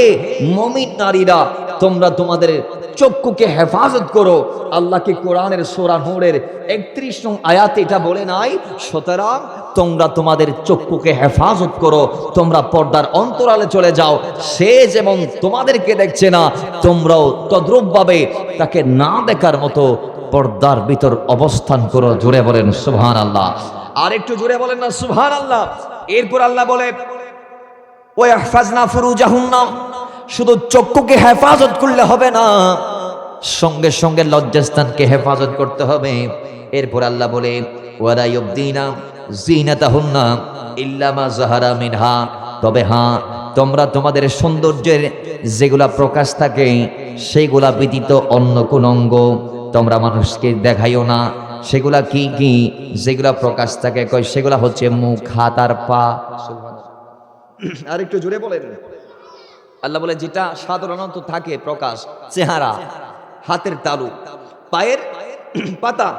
মুমিন নারীরা তোমরা তোমাদের চক্ষুকে হেফাজত করো। আল্লাহকে কোরআনের সূরা নূরের 31 নং আয়াতে এটা বলে নাই? সুতরাং তোমরা তোমাদের চক্ষুকে হেফাজত করো, তোমরা পর্দার অন্তরালে চলে যাও। সে যেমন তোমাদেরকে দেখছে না, তোমরাও তদ্রূপভাবে তাকে না দেখার মতো পর্দার ভিতর অবস্থান করো। জোরে বলেন সুবহানাল্লাহ। আর একটু জোরে বলেন না সুবহানাল্লাহ। এরপর আল্লাহ বলে ওয়াহফাজনা ফুরুজাহুন্না, শুধু চক্ষুকে হেফাজত করলে হবে না, সঙ্গে সঙ্গে লজ্জাস্থানকে হেফাজত করতে হবে। এরপর আল্লাহ বলে ওয়ালা ইউবদিনা জিনাতাহুন্না ইল্লা মা যাহারা মিনহা, তবে হ্যাঁ, তোমরা তোমাদের সৌন্দর্যের যেগুলা প্রকাশ থাকে সেগুলা ব্যতীত অন্য কোন অঙ্গ তোমরা মানুষকে দেখাইও না। সেগুলা কি কি যেগুলা প্রকাশ থাকে? কয় সেগুলা হচ্ছে মুখ, হাত আর পা। আর একটু জোরে বলেন। আল্লাহ বলে যেটা সাধারণত থাকে প্রকাশ, চেহারা, হাতের তালু, পায়ের পাতা,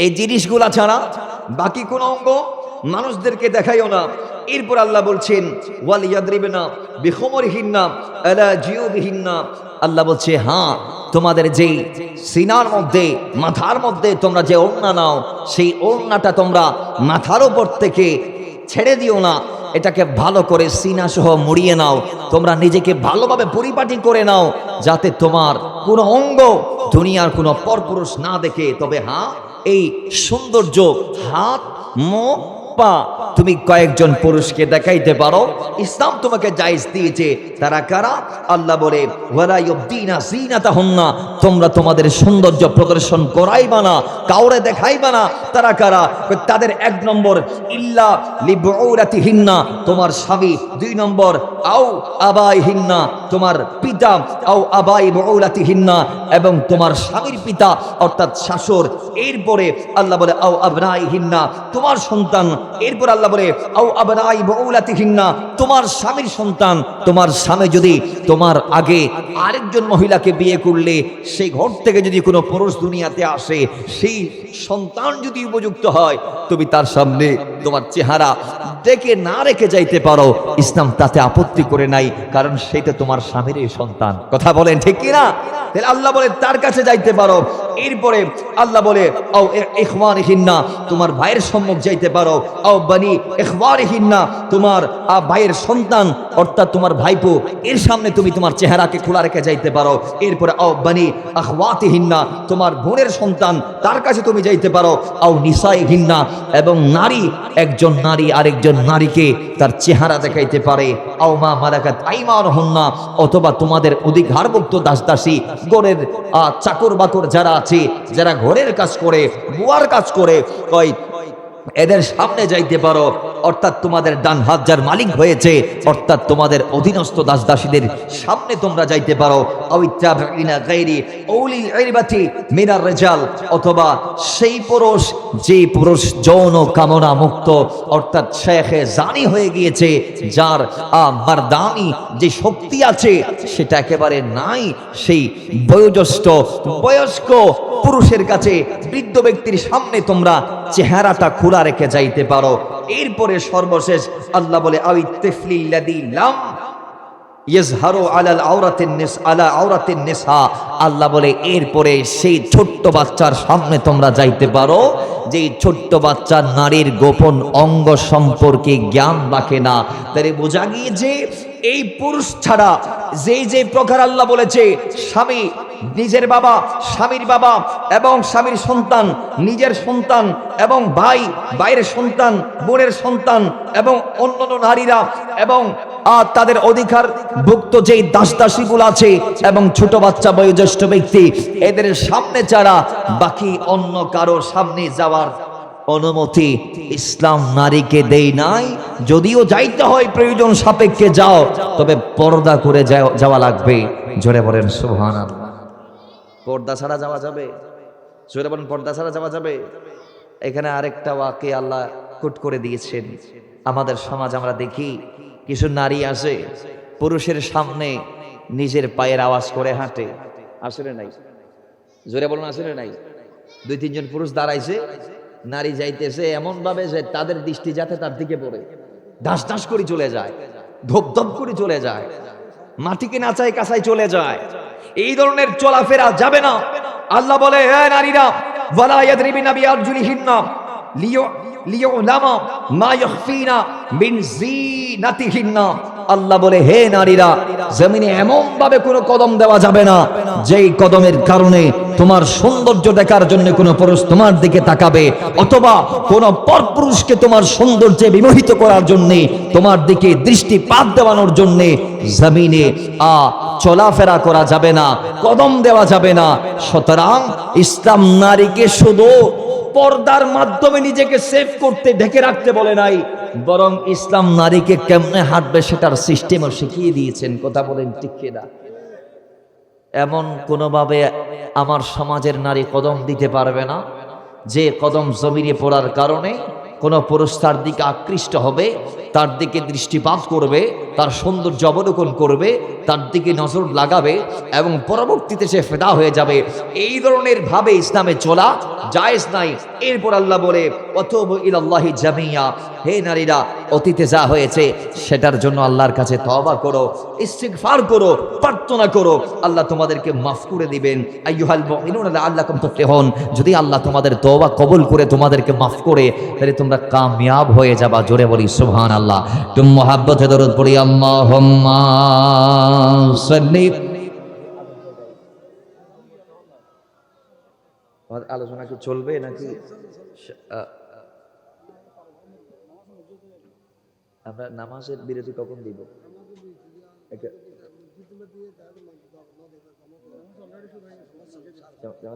এই জিনিসগুলা ছাড়া বাকি কোন অঙ্গ মানুষদেরকে দেখাইও না। এরপর আল্লাহ বলছেন ওয়াল ইয়াদরিবনা বিখুমরিহিন্না আলা জিউবিহিন্না, আল্লাহ বলছে হ্যাঁ, তোমাদের যে সিনার মধ্যে, মাথার মধ্যে তোমরা যে ওড়না নাও, সেই ওড়নাটা তোমরা মাথার উপর থেকে ছেড়ে দিও না, এটাকে ভালো করে সিনা সহ মুড়িয়ে নাও। তোমরা নিজেকে ভালোভাবে পরিপাটি করে নাও, যাতে তোমার কোনো অঙ্গ দুনিয়ার কোনো পরপুরুষ না দেখে। তবে হ্যাঁ, এই সৌন্দর্য হাত, মুখ, পা তুমি কয়েকজন পুরুষকে দেখাইতে পারো, ইসলাম তোমাকে জায়েজ দিয়েছে। তারা কারা? আল্লাহ বলে ওয়ালা ইউবদিনা জিনাতাহুন্না, তোমরা তোমাদের সৌন্দর্য প্রদর্শন করাইবা না, কাউরে দেখাইবা না। তারা কারা? তাদের 1 নম্বর ইল্লা লিবুরাতিহিন্না, তোমার স্বামী। 2 নম্বর আও আবাইহিন্না, তোমার পিতা। আও আবাই বুউলাতিহিন্না, এবং তোমার স্বামীর পিতা অর্থাৎ শাশুড়। এরপরে আল্লাহ বলে আও আবনাইহিন্না, তোমার সন্তান। এরপর আল্লাহ বলে আও আবনাই বুউলাতিহিন্না, তোমার স্বামীর সন্তান। তোমার স্বামী যদি তোমার আগে আরেকজন মহিলাকে বিয়ে করলে, সেই ঘর থেকে যদি কোনো পুরুষ দুনিয়াতে আসে, সেই সন্তান যদি উপযুক্ত হয়, তুমি তার সামনে তোমার চেহারা ডেকে না রেখে যাইতে পারো, ইসলাম তাতে আপত্তি করে নাই, কারণ সেটা তোমার স্বামীর সন্তান। কথা বলেন ঠিক কিনা? তাহলে আল্লাহ বলে তার কাছে যাইতে পারো। এরপরে আল্লাহ বলে আও ইখওয়ানিহিন্না, তোমার ভাইয়ের সম্মুখ যাইতে পারো। আও বানি ইখওয়ানিহিন্না, তোমার ভাইয়ের সন্তান অর্থাৎ তোমার ভাইপো, এর সামনে তুমি তোমার চেহারাকে খোলা রেখে যাইতে পারো। এরপরে আও বানি আখওয়াতিহিন্না, তোমার বোনের সন্তান, তার কাছে তুমি যাইতে পারো। আও নিসাইহিন্না, এবং নারী, একজন নারী আরেকজন নারীকে তার চেহারা দেখাইতে পারে। আও মা মালাকাত আইমানুহুন্না, অথবা তোমাদের অধিকারভুক্ত দাসদাসী, ঘরের চাকর বাকর যারা আছে, যারা ঘরের কাজ করে, বুয়ার কাজ করে, কয় এদের সামনে যাইতে পারো। অর্থাৎ তোমাদের ডান হাত যার মালিক হয়েছে, অর্থাৎ তোমাদের অধীনস্থ দাসদাসীদের সামনে তোমরা যাইতে পারো। মিনার রিজাল, অথবা সেই পুরুষ যে পুরুষ যৌন কামনা মুক্ত, অর্থাৎ শেখে জানি হয়ে গিয়েছে, যার মারদানি যে শক্তি আছে সেটা একেবারে নাই, সেই বয়স্ক পুরুষের কাছে, বৃদ্ধ ব্যক্তির সামনে তোমরা চেহারাটা খোলা রেখে যাইতে পারো। এরপরে সর্বশেষ আল্লাহ বলে আউইত্তিফলিল্লাযী লাম ইয়াজহারু আলাল আওরাতিন নিসা, আল্লাহ বলে এরপরে সেই ছোট্ট বাচ্চার সামনে তোমরা যাইতে পারো, যে ছোট্ট বাচ্চা নারীর গোপন অঙ্গ সম্পর্কে জ্ঞান রাখে না। তাই বোঝা গিয়েছে এই পুরুষ ছাড়া যে প্রকার আল্লাহ বলেছে, স্বামী নিজের বাবা, স্বামীর বাবা এবং স্বামীর সন্তান, নিজের সন্তান এবং ভাইয়ের সন্তান, বোনের সন্তান এবং অন্যান্য নারীরা এবং তাদের অধিকার ভুক্ত যেই দাসদাসীগুলো আছে এবং ছোট বাচ্চা, বয়োজ্যেষ্ঠ ব্যক্তি, এদের সামনে ছাড়া বাকি অন্য কারো সামনে যাওয়ার অনুমতি ইসলাম নারীকে দেয় নাই। যদিও যাইতে হয় প্রয়োজন সাপেক্ষে যাও, তবে পর্দা করে যাওয়া লাগবে। জোরে বলেন সুবহানাল্লাহ। পর্দা ছাড়া যাওয়া যাবে? জোরে বলেন পর্দা ছাড়া যাওয়া যাবে? এখানে আরেকটা ওয়াকে আল্লাহ কোট করে দিয়েছেন। আমাদের সমাজ আমরা দেখি কিছু নারী আছে পুরুষের সামনে নিজের পায়ের আওয়াজ করে হাঁটে। আসলে নাই? জোরে বলুন আসলে নাই? 2-3 জন পুরুষ দাঁড়াইছে, নারী যাইতেছে এমন ভাবে যে তাদের দৃষ্টি যাতে তার দিকে পড়ে, ধাস ধাস করে চলে যায়, ধপ ধপ করে চলে যায়। মাটিকে নাচায় কাছায় চলে যায়। এই ধরনের চলাফেরা যাবে না। আল্লাহ বলে, হে নারীরা, ওয়ালা ইয়াদরিবিনা বিআরজুলিহিন্না লিয়ুলামা মা ইখফিনা মিন যিনাতিহিন্না। আল্লাহ বলে, হে নারীরা, জমিনে এমন ভাবে কোনো কদম দেওয়া যাবে না যেই কদমের কারণে তোমার সৌন্দর্য দেখার জন্য কোনো পুরুষ তোমার দিকে তাকাবে, অথবা কোনো পরপুরুষকে তোমার সৌন্দর্যে বিমোহিত করার জন্য তোমার দিকে দৃষ্টিপাত দেওয়ানোর জন্য জমিনে চলাফেরা করা যাবে না, কদম দেওয়া যাবে না। সুতরাং ইসলাম নারীকে শুধু পর্দার মাধ্যমে নিজেকে সেভ করতে, ঢেকে রাখতে বলে নাই, বরং ইসলাম নারীকে কেমনে হাঁটবে সেটার সিস্টেমও শিখিয়ে দিয়েছেন। কথা বলেন ঠিক কিনা? এমন কোনোভাবে আমার সমাজের নারী কদম দিতে পারবে না যে কদম জমিনে পড়ার কারণে কোনো পুরুষ তার দিকে আকৃষ্ট হবে, তার দিকে দৃষ্টিপাত করবে, তার সৌন্দর্য অবলোকন করবে, তার দিকে নজর লাগাবে এবং পরবর্তীতে সে ফেদা হয়ে যাবে। এই ধরনের ভাবে ইসলামে চলা জায়েজ নাই। এরপর আল্লাহ বলে, ওয়াতুবু ইলাল্লাহি জামিয়া, হে নারীরা, অতীতে যা হয়েছে সেটার জন্য আল্লাহর কাছে তওবা করো, ইস্তিগফার করো, প্রার্থনা করো, আল্লাহ তোমাদেরকে মাফ করে দিবেন। আইয়ুহাল মুমিনুনা লাআল্লাকুম তুফলিহুন, যদি আল্লাহ তোমাদের তওবা কবুল করে তোমাদেরকে মাফ করে, তাহলে তোমরা কামিয়াব হয়ে যাবা। জোরে বলি সুবহানাল্লাহ। তুমি মুহাব্বতে দরুদ পড়ি, আল্লাহুম্মা সাল্লি। আলোচনা কি চলবে নাকি আমরা নামাজের বিরতি কখন দিব?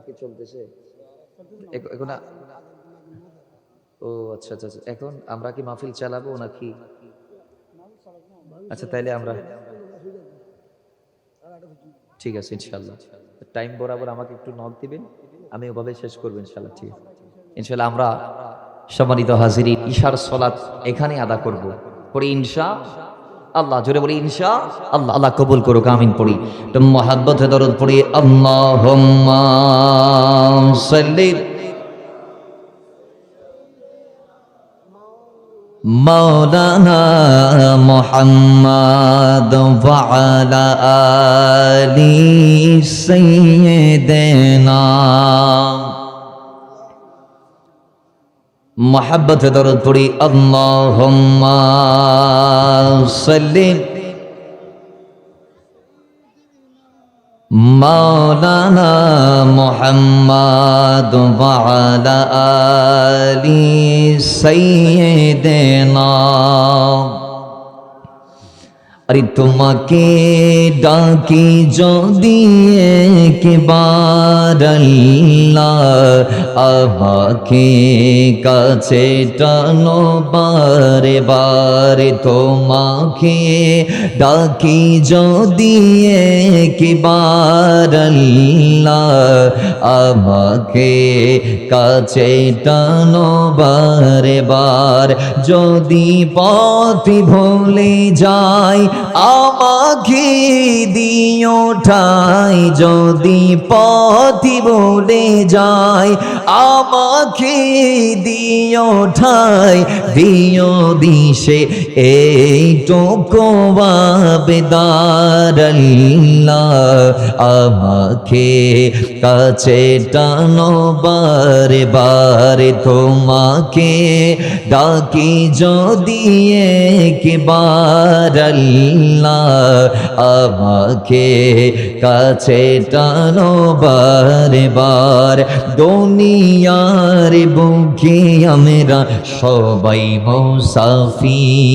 কি চলতেছে এখন? ও আচ্ছা আচ্ছা, এখন আমরা কি মাহফিল চালাবো নাকি? আচ্ছা, তাইলে আমরা, ঠিক আছে ইনশাল্লাহ, টাইম বরাবর আমাকে একটু নক দিবেন, আমি ওভাবে শেষ করবো ইনশাল্লাহ। ঠিক আছে ইনশাল্লাহ। আমরা সম্মানিত হাজিরিন, ইশার সালাত এখানে আদা করব, পড়ি ইনশা আল্লাহ। জোরে বলি ইনশা আল্লাহ। আল্লাহ কবুল করুক, আমিন পড়ি। তো মুহাব্বতে দরুদ পড়ি, আল্লাহুম্মা সাল্লি মাওলানা মুহাম্মাদ ওয়া আলা আলি সাইয়্যিদিনা। মুহাব্বতে দরুদ পড়ি, আল্লাহুম্মা সাল্লি মাওলানা মুহাম্মাদ ওয়া আলা আলি সাইয়্যিদিনা। আরে তোমাকে ডাকি যদি একবার আল্লাহ, আমাকে কাছে টানো বারে বারে। তোমাকে ডাকি যদি একবার আল্লাহ, আমাকে কাছে টানো বারে বার। যদি পথ ভুলে যাই আমাকে দিও ঠাই, যদি পথ ভুলে যাই আমাকে দিও ঠাই। দিও দিশে এইটুকু আবেদন আল্লাহ, আমাকে কাছে টানো বারে বারে। তোমাকে ডাকি যদি একবার আল্লাহ, আমাকে কাছে টানো বারে বার। দুনিয়ার বুকে আমরা সবাই মুসাফির,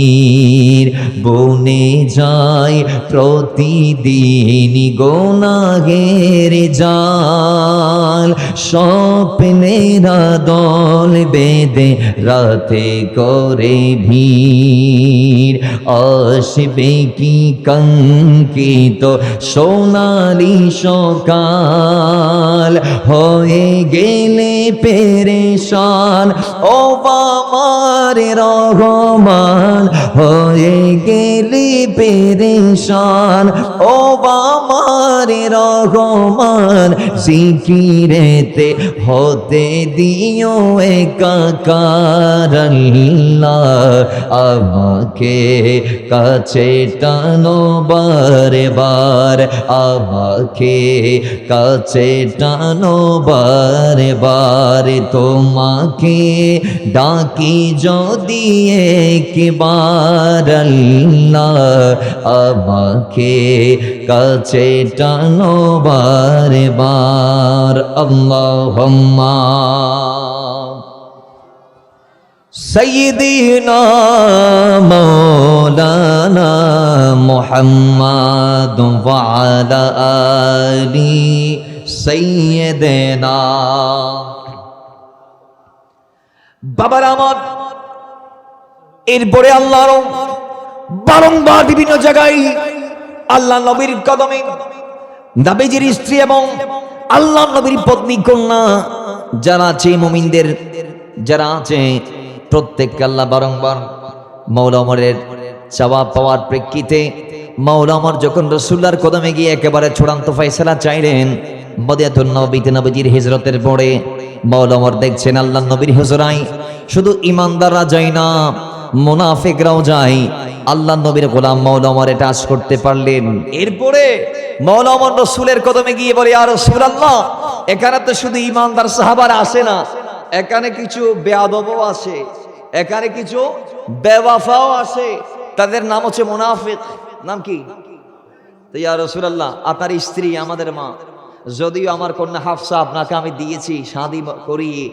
বনে যাই প্রতিদিন গুনাহের জাল। স্বপ্নেরা দল বেঁধে রাতে করে ভিড়, আসবে কি কাঙ্ক্ষিত সোনালি সকাল। হয়ে গেলে পেরেশান ও আমার আমার রহমান হয়ে গেলি পেরেশান, ও আমার রহমান জিকিরেতে হতে দিও একাকার আল্লাহ, আমাকে কাছে টানো বারে বার, আমাকে কাছে টানো বারে বার, তোমাকে ডাকি যদি একবার আল্লাহ, আমাকে কাছে টানো বারে বার। আল্লাহুম্মা সাইয়্যিদিনা মাওলানা মুহাম্মাদ ওয়া আলা আলি সাইয়্যিদিনা। বাবার আমার, এরপরে আল্লাহর বারংবার বিভিন্ন জায়গায় আল্লাহ নবীর কদমে নবীজির স্ত্রী এবং আল্লাহ নবীর পত্নী কন্যা যারা আছে মুমিনদের যারা আছে প্রত্যেককে আল্লাহ বারংবার মাওলা ওমরের চাওয়া পাওয়ার প্রেক্ষিতে মাওলা ওমর যখন রাসূলুল্লাহর কদমে গিয়ে একেবারে চূড়ান্ত ফয়সালা চাইলেন, মদিনাতুন নববীতে নবীজির হিজরতের পরে মাওলা ওমর দেখছেন আল্লাহ নবীর হুজরায় শুধু ঈমানদাররা যায় না, মুনাফিকরাও যায়। আল্লাহ নবীর গোলাম মাওলা ওমর এটা আজ করতে পারলেন। এরপরে মাওলা ওমর রাসূলের কদমে গিয়ে বলে, ইয়া রাসূলুল্লাহ, এখানে তো শুধু ঈমানদার সাহাবারা আসে না, এখানে কিছু বেয়াদবও আসে, এখানে কিছু বেওয়াফাও আসে, তাদের নাম হচ্ছে মুনাফিক। নাম কি? তো ইয়া রাসূলুল্লাহ, আপনার স্ত্রী আমাদের মা, যদিও আমার কন্যা হাফসা আপনাকে আমি দিয়েছি শাদী করিয়ে,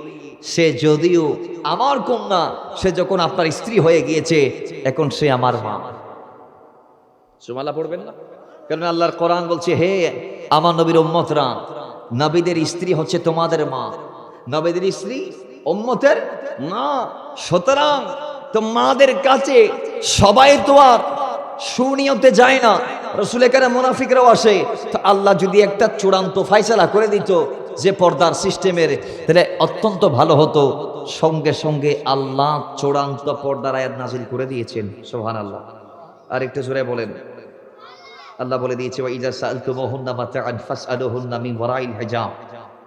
সে যদিও আমার কন্যা, সে যখন আপনার স্ত্রী হয়ে গিয়েছে এখন সে আমার মা। সুবহানাল্লাহ পড়বেন না? কারণ আল্লাহর কোরআন বলছে, হে আমার নবীর উম্মতরা, নবীদের স্ত্রী হচ্ছে তোমাদের মা, নবীদের স্ত্রী উম্মতের মা। সুতরাং তো মাদের কাছে সবাই তো আর সুনিয়তে যায় না, রাসূল এখানে মুনাফিকরাও আসে। তো আল্লাহ যদি একটা চূড়ান্ত ফয়সালা করে দিত যে পর্দার সিস্টেমের, তাহলে অত্যন্ত ভালো হতো। সঙ্গে সঙ্গে আল্লাহ চূড়ান্ত পর্দার আয়াত নাযিল করে দিয়েছেন। সুবহানাল্লাহ। আর একটু জোরে বলেন। আল্লাহ বলে দিয়েছে, ওয়া ইযা সাআলতুমুহুন্না মাতাআন ফাসআলুহুন্না মিন ওয়ারাইল হিজাব।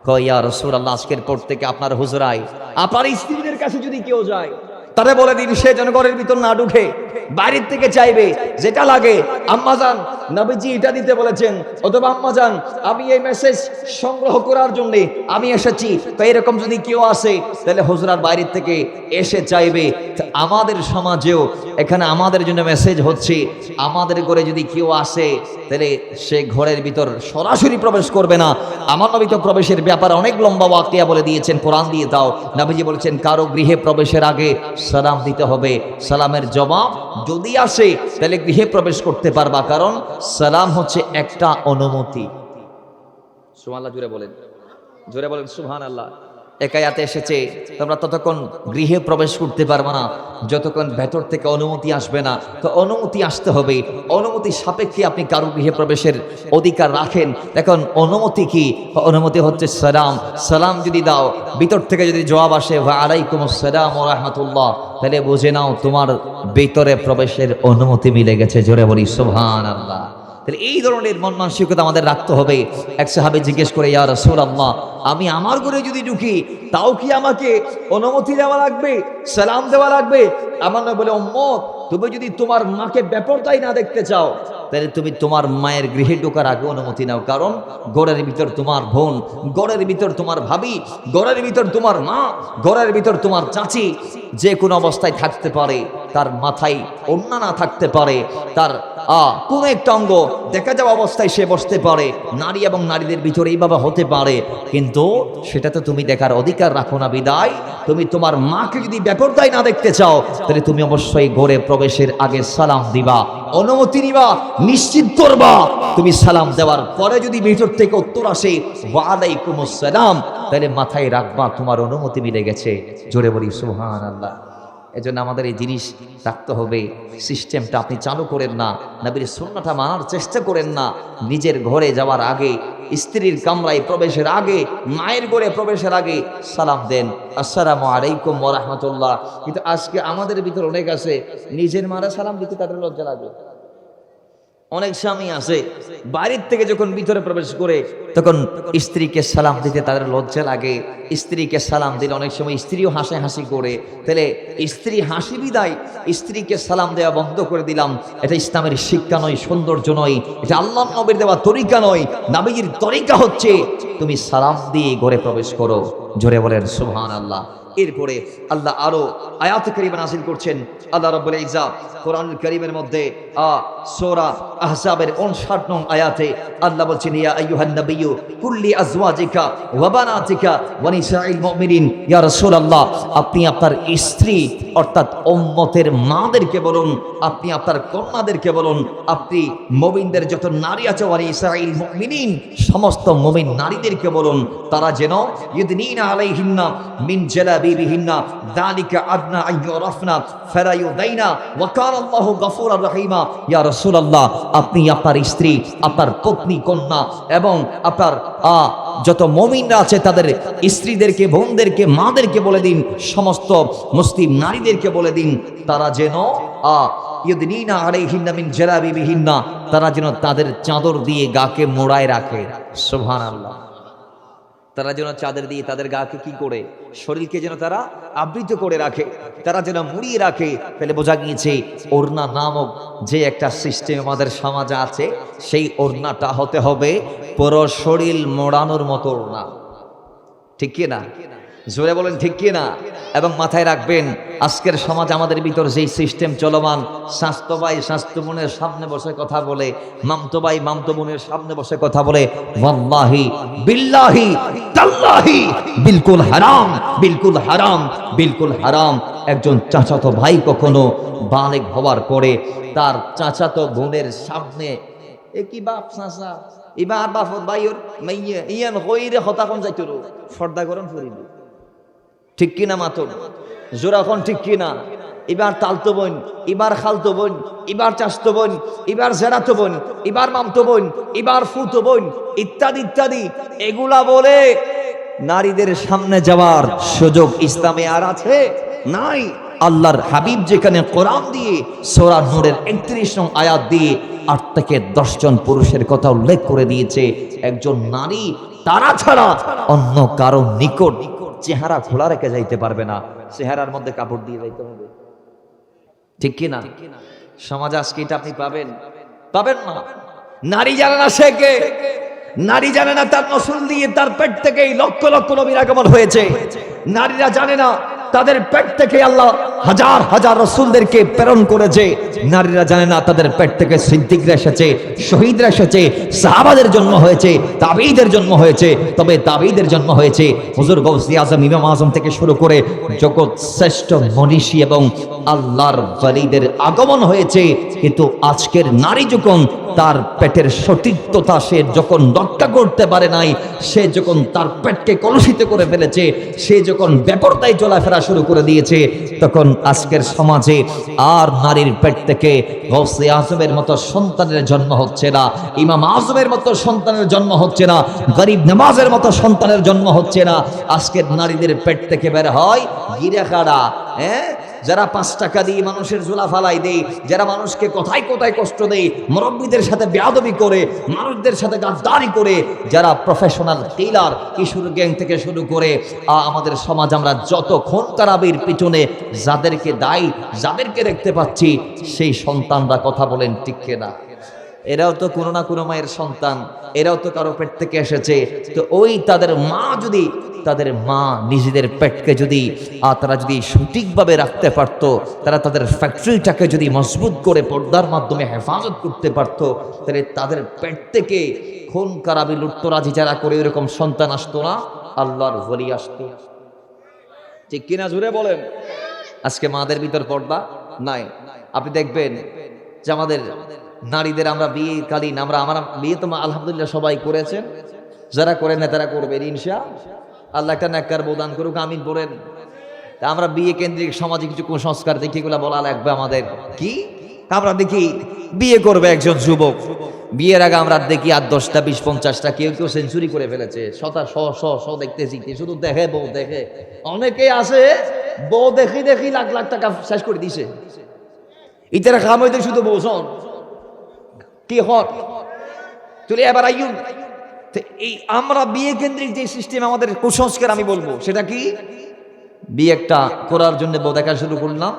কয় ইয়া রাসূলুল্লাহ, আজকের পর থেকে আপনার হুজরায় আপনার স্ত্রীদের কাছে যদি কেউ যায়, তারে বলে দিন সে যেন ঘরের ভিতর না ঢুকে, বাইরের থেকে চাইবে যেটা লাগে, আম্মাজান নবীজি এটা দিতে বলেছেন, অথবা আম্মাজান আমি এই মেসেজ সংগ্রহ করার জন্য আমি এসেছি। তো এরকম যদি কেউ আসে তাহলে হুজরার বাইরের থেকে এসে চাইবে। আমাদের সমাজেও এখানে আমাদের জন্য মেসেজ হচ্ছে, আমাদের ঘরে যদি কেউ আসে তাহলে সে ঘরের ভিতর সরাসরি প্রবেশ করবে না। আমার নবী তো প্রবেশের ব্যাপারে অনেক লম্বা ওয়াকিয়া বলে দিয়েছেন, কোরআন দিয়ে দাও। নবীজি বলেছেন কারো গৃহে প্রবেশের আগে সালাম দিতে হবে, সালামের জবাব যদি আসে তাহলে গৃহে প্রবেশ করতে পারবা, কারণ সালাম হচ্ছে একটা অনুমতি। সুবহানাল্লাহ, জোরে বলেন, জোরে বলেন সুবহানাল্লাহ। একায়াতে এসেছে তোমরা ততক্ষণ গৃহে প্রবেশ করতে পারবে না যতক্ষণ ভেতর থেকে অনুমতি আসবে না। তো অনুমতি আসতে হবে, অনুমতি সাপেক্ষে আপনি কারো গৃহে প্রবেশের অধিকার রাখেন। এখন অনুমতি কি? অনুমতি হচ্ছে সালাম। সালাম যদি দাও, ভিতর থেকে যদি জবাব আসে ওয়া আলাইকুমুস সালাম ওয়া রাহমাতুল্লাহ, তাহলে বুঝে নাও তোমার ভিতরে প্রবেশের অনুমতি মিলে গেছে। জোরে বলি সুবহানাল্লাহ। তাহলে এই ধরনের মন মানসিকতা আমাদের রাখতে হবে। এক সাহাবী জিজ্ঞেস করে, ইয়া রাসূলুল্লাহ, আমি আমার ঘরে যদি ঢুকি তাও কি আমাকে অনুমতি দেওয়া লাগবে, সালাম দেওয়া লাগবে? আমার নবী বলে, উম্মত, তুমি যদি তোমার মাকে বেপরদায় না দেখতে চাও তাহলে তুমি তোমার মায়ের গৃহে ঢোকার আগে অনুমতি নাও, কারণ ঘরের ভিতর তোমার বোন, ঘরের ভিতর তোমার ভাবি, ঘরের ভিতর তোমার মা, ঘরের ভিতর তোমার চাচি যে কোনো অবস্থায় থাকতে পারে, তার মাথায় ওড়না না থাকতে পারে, তার কোনো একটা অঙ্গ দেখা যাওয়া অবস্থায় সে বসতে পারে, নারী এবং নারীদের ভিতরে এইভাবে হতে পারে, কিন্তু সেটা তো তুমি দেখার অধিকার রাখো না। বিদায় তুমি তোমার মাকে যদি বেপরদায় না দেখতে চাও তাহলে তুমি অবশ্যই ঘরে প্রবেশের আগে সালাম দিবা, অনুমতি নিবা, নিশ্চিত করবা। তুমি সালাম দেওয়ার পরে যদি ভিতর থেকে উত্তর আসে ওয়া আলাইকুমুস সালাম, তাহলে মাথায় রাখবা তোমার অনুমতি মিলে গেছে। জোরে বলি সুবহানাল্লাহ। এজন্য আমাদের এই জিনিস রাখতে হবে। সিস্টেমটা আপনি চালু করেন না, নবীর সুন্নাহটা মানার চেষ্টা করেন না। নিজের ঘরে যাওয়ার আগে, স্ত্রীর কামরায় প্রবেশের আগে, মায়ের ঘরে প্রবেশের আগে সালাম দেন, আসসালামু আলাইকুম ওয়া রাহমাতুল্লাহ। কিন্তু আজকে আমাদের ভিতর অনেক আছে নিজের মারা সালাম দিতে তাদের লজ্জা লাগে। অনেক স্বামী আছে বাইরের থেকে যখন ভিতরে প্রবেশ করে তখন স্ত্রীকে সালাম দিতে তাদের লজ্জা লাগে। স্ত্রীকে সালাম দিলে অনেক সময় স্ত্রীও হাসি করে। তাহলে স্ত্রী হাসি বিদায় স্ত্রীকে সালাম দেওয়া বন্ধ করে দিলাম। এটা ইসলামের শিক্ষা নয়, সৌন্দর্য নয়, এটা আল্লাহ নবীর দেওয়া তরিকা নয়। নবীর তরিকা হচ্ছে তুমি সালাম দিয়ে ঘরে প্রবেশ করো। জোরে বলেন সুবহানাল্লাহ। এরপরে আল্লাহ আরো আয়াত কারিমা নাযিল করছেন। আল্লাহ রাব্বুল ইজ্জত কোরআনুল কারীমের মধ্যে সূরা আহজাবের 59 নং আয়াতে আল্লাহ বলছেন, ইয়া আইয়ুহান নাবিয়্যু কুল্লি আজওয়াজিকা ওয়া বানাতিকা ওয়া নিসাইল মুমিনিন। ইয়া রাসূলুল্লাহ, আপনি আপনার স্ত্রী অর্থাৎ উম্মতের মাদেরকে বলুন, আপনি আপনার কন্যাদেরকে বলুন, আপনি মুমিনদের যত নারী আছে ওয়া নিসাইল মুমিনিন, সমস্ত মুমিন নারীদেরকে বলুন তারা যেন ইউদনিনা আলাইহিন্না মিন জালাবিবিহিন্না যালিকা আদনা আইয়ুরাফনা ফালা ইউদাইনা ওয়া কানা আল্লাহু গফুরার রহিমা। ইয়া রাসূলুল্লাহ, আপনি আপনার স্ত্রী, আপনার পত্নী, কন্যা এবং আপনার যত মুমিনরা আছে তাদের স্ত্রীদেরকে, বোনদেরকে, মাদেরকে বলে দিন, সমস্ত মুসলিম নারীদেরকে বলে দিন তারা যেন ইউদনিনা আলাইহিন্না মিন জালাবিবিহিন্না, তারা যেন তাদের চাদর দিয়ে গাকে মোড়ায় রাখে। সুবহানাল্লাহ। তারা যেন চাদর দিয়ে তাদের গাকে কি করে, শরীরকে যেন তারা আবৃত করে রাখে, তারা যেন মুড়িয়ে রাখে। তাহলে বোঝা গিয়েছে ওড়না নামক যে একটা সিস্টেম আমাদের সমাজে আছে, সেই ওড়নাটা হতে হবে পুরো শরীর মোড়ানোর মতো ওড়না। ঠিক কি না? জোরে বলেন ঠিক কি না? এবং মাথায় রাখবেন আজকের সমাজ আমাদের ভিতর যেই সিস্টেম চলমান, স্বাস্থ্য ভাই স্বাস্থ্য বোনের সামনে বসে কথা বলে, মামতো ভাই মামতো বোনের সামনে বসে কথা বলে, ওয়াল্লাহি বিল্লাহি তাল্লাহি বিলকুল হারাম, বিলকুল হারাম, বিলকুল হারাম। একজন চাচাতো ভাই কখনো বালেগ হওয়ার পরে তার চাচাতো বোনের সামনে একই বাপ চাচা এবার বাপত ভাইয়ের মাইয়া ইয়ান কইরে হতা কোন যাইতো ফর্দা করন ফরিব। ঠিক কিনা মাতন? জোরাখন ঠিক কিনা? এবার তালতো বোন, এবার খালতো বোন, এবার চাচতো বোন, এবার জেরাতো বোন, এবার মামতো বোন, এবার ফুতো বোন, ইত্যাদি ইত্যাদি। এগুলা বলে নারীদের সামনে যাওয়ার সুযোগ ইসলামে আর আছে? নাই। আল্লাহর হাবিব যেখানে কোরআন দিয়ে সূরা নূরের 31 নং আয়াত দিয়ে 8 থেকে 10 জন পুরুষের কথা উল্লেখ করে দিয়েছে, একজন নারী তারা ছাড়া অন্য কারো নিকট চেহারা খোলা রেখে যাইতে পারবে না, চেহারার মধ্যে কাপড় দিয়ে যাইতে হবে। ঠিক কি না? সমাজ আজকে এটা আপনি পাবেন? পাবেন না। নারী জানে না সে কে, নারী জানে না তার নসল দিয়ে তার পেট থেকেই লক্ষ লক্ষ নবীর আগমন হয়েছে। নারীরা জানে না তাদের পেট থেকে আল্লাহ হাজার হাজার রাসূলদেরকে প্রেরণ করেছে। নারীরা জানে না তাদের পেট থেকে সিদ্দিকরা এসেছে, শহীদরা এসেছে, সাহাবাদের জন্ম হয়েছে, তাবেঈদের জন্ম হয়েছে। তবে তাবেঈদের জন্ম হয়েছে হুজুর গাউসে আজম, ইমাম আজম থেকে শুরু করে জগৎ শ্রেষ্ঠ মনীষী এবং আল্লাহর ওয়ালিদের আগমন হয়েছে। কিন্তু আজকের নারী যখন তার পেটের সতীত্বতা সে যখন রক্ষা করতে পারে নাই, সে যখন তার পেটকে কলুষিত করে ফেলেছে, সে যখন বেপরদায় চলাফেরা শুরু করে দিয়েছে, তখন আজকের সমাজে আর নারীর পেট থেকে গাউসে আজমের মতো সন্তানের জন্ম হচ্ছে না, ইমাম আজমের মতো সন্তানের জন্ম হচ্ছে না, গরিব নামাজের মতো সন্তানের জন্ম হচ্ছে না। আজকের নারীদের পেট থেকে বের হয় গিরাখাড়া, যারা 5 টাকা দিয়ে মানুষের জোলা ফালাই দেয়, যারা মানুষকে কোথায় কোথায় কষ্ট দেয়, মুরব্বীদের সাথে বেয়াদবি করে, মানুষদের সাথে গাদ্দারি করে, যারা প্রফেশনাল কিলার, কিশোর গ্যাং থেকে শুরু করে আমাদের সমাজ আমরা যত খুন খারাপির পিছনে যাদেরকে দায়ী, যাদেরকে দেখতে পাচ্ছি, সেই সন্তানরা কথা বলেন ঠিক কিনা? এরাও তো কোনো না কোনো মায়ের সন্তান, এরাও তো কারো পেট থেকে এসেছে। তো ওই তাদের মা যদি, তাদের মা নিজেদের পেটকে যদি তারা যদি সঠিকভাবে রাখতে পারতো, তারা তাদের ফ্যাক্টরিটাকে যদি মজবুত করে পর্দার মাধ্যমে হেফাজত করতে পারতো, তাহলে তাদের পেট থেকে খুন খারাপি লুটতরাজি যারা করে এরকম সন্তান আসতো না, আল্লাহর ওলি আসতো। ঠিক কিনা? জুড়ে বলেন। আজকে মাদের ভিতর পর্দা নাই। আপনি দেখবেন যে আমাদের নারীদের আমরা বিয়ে কালীন আমরা আমার বিয়ে তো আলহামদুলিল্লাহ সবাই করেছেন, যারা করেন না তারা করবেন ইনশাআল্লাহ। আল্লাহ একটা নেককার বদান করুক, আমিন বলেন। তা আমরা বিয়ে কেন্দ্রিক সমাজে কিছু কুসংস্কার দেখি, এগুলা বলা লাগবে আমাদের। কি আমরা দেখি বিয়ে করবে একজন যুবক, বিয়ের আগে আমরা দেখি 8, 10টা 20, 50টা, কেউ কেউ সেঞ্চুরি করে ফেলেছে, শ দেখতেছি, শুধু দেখে বউ দেখে। অনেকে আছে বউ দেখি দেখি লাখ লাখ টাকা শেষ করে দিছে। ইতারা খাম হইতে শুধু বউজন কি হট তুলে এবার আইয়ুন। এই আমরা বিয়ে কেন্দ্রিক যে সিস্টেম আমাদের কুসংস্কার, আমি বলবো সেটা কি, বিয়ে একটা করার জন্য বউ দেখা শুরু করলাম,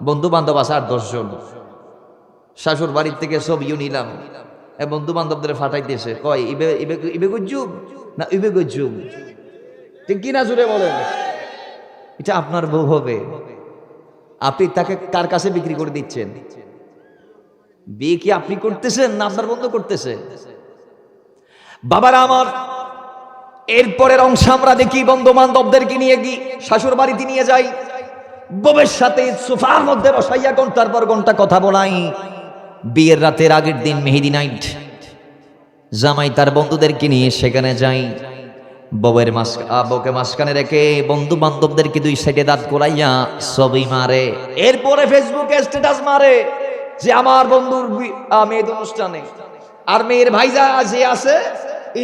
বন্ধু বান্ধব আছে 8-10 জন, শাশুর বাড়ির থেকে সব নিলাম, বন্ধু বান্ধবদের ফাটাইতেছে, কয় ইবে ইবে ইবে গজ্জুম না ইবে গজ্জুম, ঠিক কিনা জুড়ে বলেন? এটা আপনার বউ হবে, আপনি তাকে কার কাছে বিক্রি করে দিচ্ছেন? বিয়ে কি আপনি করতেছেন না আপনার বন্ধু করতেছে? বাবারা আমার, এরপরের অংশ আমরা দেখি বন্ধু বান্ধবদেরকে নিয়ে গিয়ে শাশুর বাড়িতে নিয়ে যাই, বউয়ের সাথে সোফার মধ্যে বসাইয়া ঘন্টার পর ঘন্টা কথা বলাই। বিয়ের রাতের আগের দিন মেহেদি নাইট, জামাই তার বন্ধুদেরকে নিয়ে সেখানে যাই, বউকে মাঝখানে রেখে বন্ধু বান্ধবদেরকে 2 সাইডে দাঁত কোলাইয়া ছবি মারে। এরপরে ফেসবুকে স্ট্যাটাস মারে যে আমার বন্ধুর মেয়ের অনুষ্ঠানে, আর মেয়ের ভাইজা যে আছে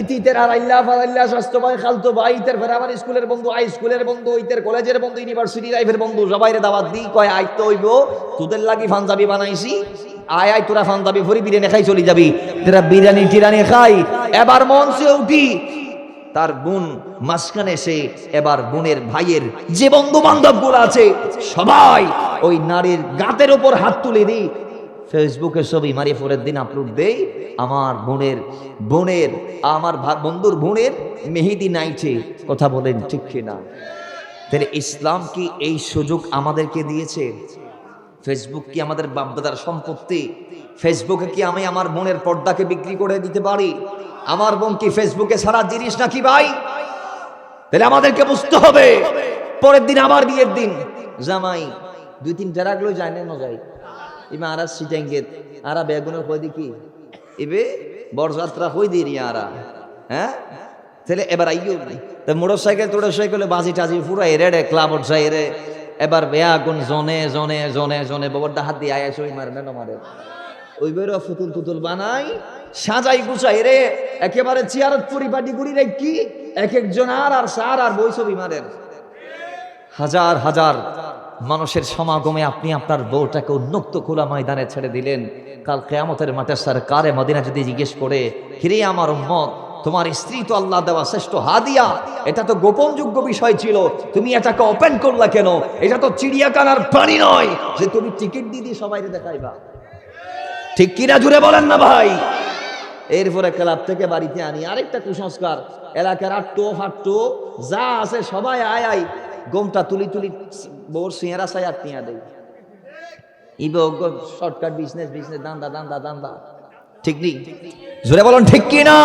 ইতিতের আর আল্লাহ ফাল্লাহ স্বাস্থ্য ভাই খালতো ভাই ইতের ফের আমার স্কুলের বন্ধু, আই স্কুলের বন্ধু, ইতের কলেজের বন্ধু, ইউনিভার্সিটি লাইফের বন্ধু, সবাইরে দাওয়াত দিই, কয় আইতে হইব, তোদের লাগি পাঞ্জাবি বানাইছি, আয় আয় তোরা পাঞ্জাবি ভরি বিরিয়ানি খাই চলে যাবি, তোরা বিরিয়ানি টিরানি খাই। এবার মঞ্চে উঠি, তার বোন মাঝখানে এসে এবার বোনের ভাইয়ের যে বন্ধু বান্ধব গুলো আছে সবাই ওই নারীর গাতের উপর হাত তুলে দিই, ফেসবুকে ছবি মারি, পরের দিন আপলোড দেই, আমার বোনের আমার বন্ধুর বোনের মেহেদি নাইটে। কথা বলেন ঠিক কিনা? তাহলে ইসলাম কি এই সুযোগ আমাদেরকে দিয়েছে? ফেসবুক কি আমাদের বাপদাদার সম্পত্তি? ফেসবুকে কি আমি আমার বোনের পর্দাকে বিক্রি করে দিতে পারি? আমার বোন কি ফেসবুকে সারা জিনিস নাকি ভাই? তাহলে আমাদেরকে বুঝতে হবে, পরের দিন আবার বিয়ের দিন জামাই 2-3টা রাখলেও যায় না যায়, ইমা আরা সিটাঙ্গেত আরা বেগুনের কই দেখি এবে বরযাত্রা কই দিই আরা, হ্যাঁ? তাহলে এবার আইও তো মোটরসাইকেলে বাজি টাজি পুরো এরে ক্লাবত যাই রে, এবার বেয়াগুন জনে জনে জনে জনে ববর হাত দিয়ে আয়াস ওই মারে না মারে, ওই বেরো ফুতুল তুতুল বানাই সাজাই গুছাই রে, একেবারে চেয়ারত পরিপাটি করি রে, কি এক একজন আর সার আর বই ছবি মারেন। হাজার হাজার মানুষের সমাগমে আপনি আপনার বউটাকে উন্মুক্ত খোলা ময়দানে ছেড়ে দিলেন। কাল কিয়ামতের মাঠে সরকারে মদিনা যদি জিজ্ঞেস করে, হিরে আমার উম্মত, তোমার স্ত্রী তো আল্লাহ দেওয়া শ্রেষ্ঠ হাদিয়া, এটা তো গোপনযোগ্য বিষয় ছিল, তুমি এটাকে ওপেন করলা কেন? এটা তো চিড়িয়াখানার প্রাণী নয় যে তুমি টিকিট দিয়ে সবাই দেখাইবা। ঠিক কিনা জুড়ে বলেন না ভাই? এরপরে ক্লাব থেকে বাড়িতে আনি আরেকটা কুসংস্কার, এলাকার আট্টো ফাট্টো যা আছে সবাই আয় আয় গোমটা তুলি তুলি বোর সিয়ারা সাই আটনিয়া দেয়, শর্টকাট বিজনেস দান্দা দান্দা দান্দা। ঠিক নেই? জোরে বলুন ঠিক কি না?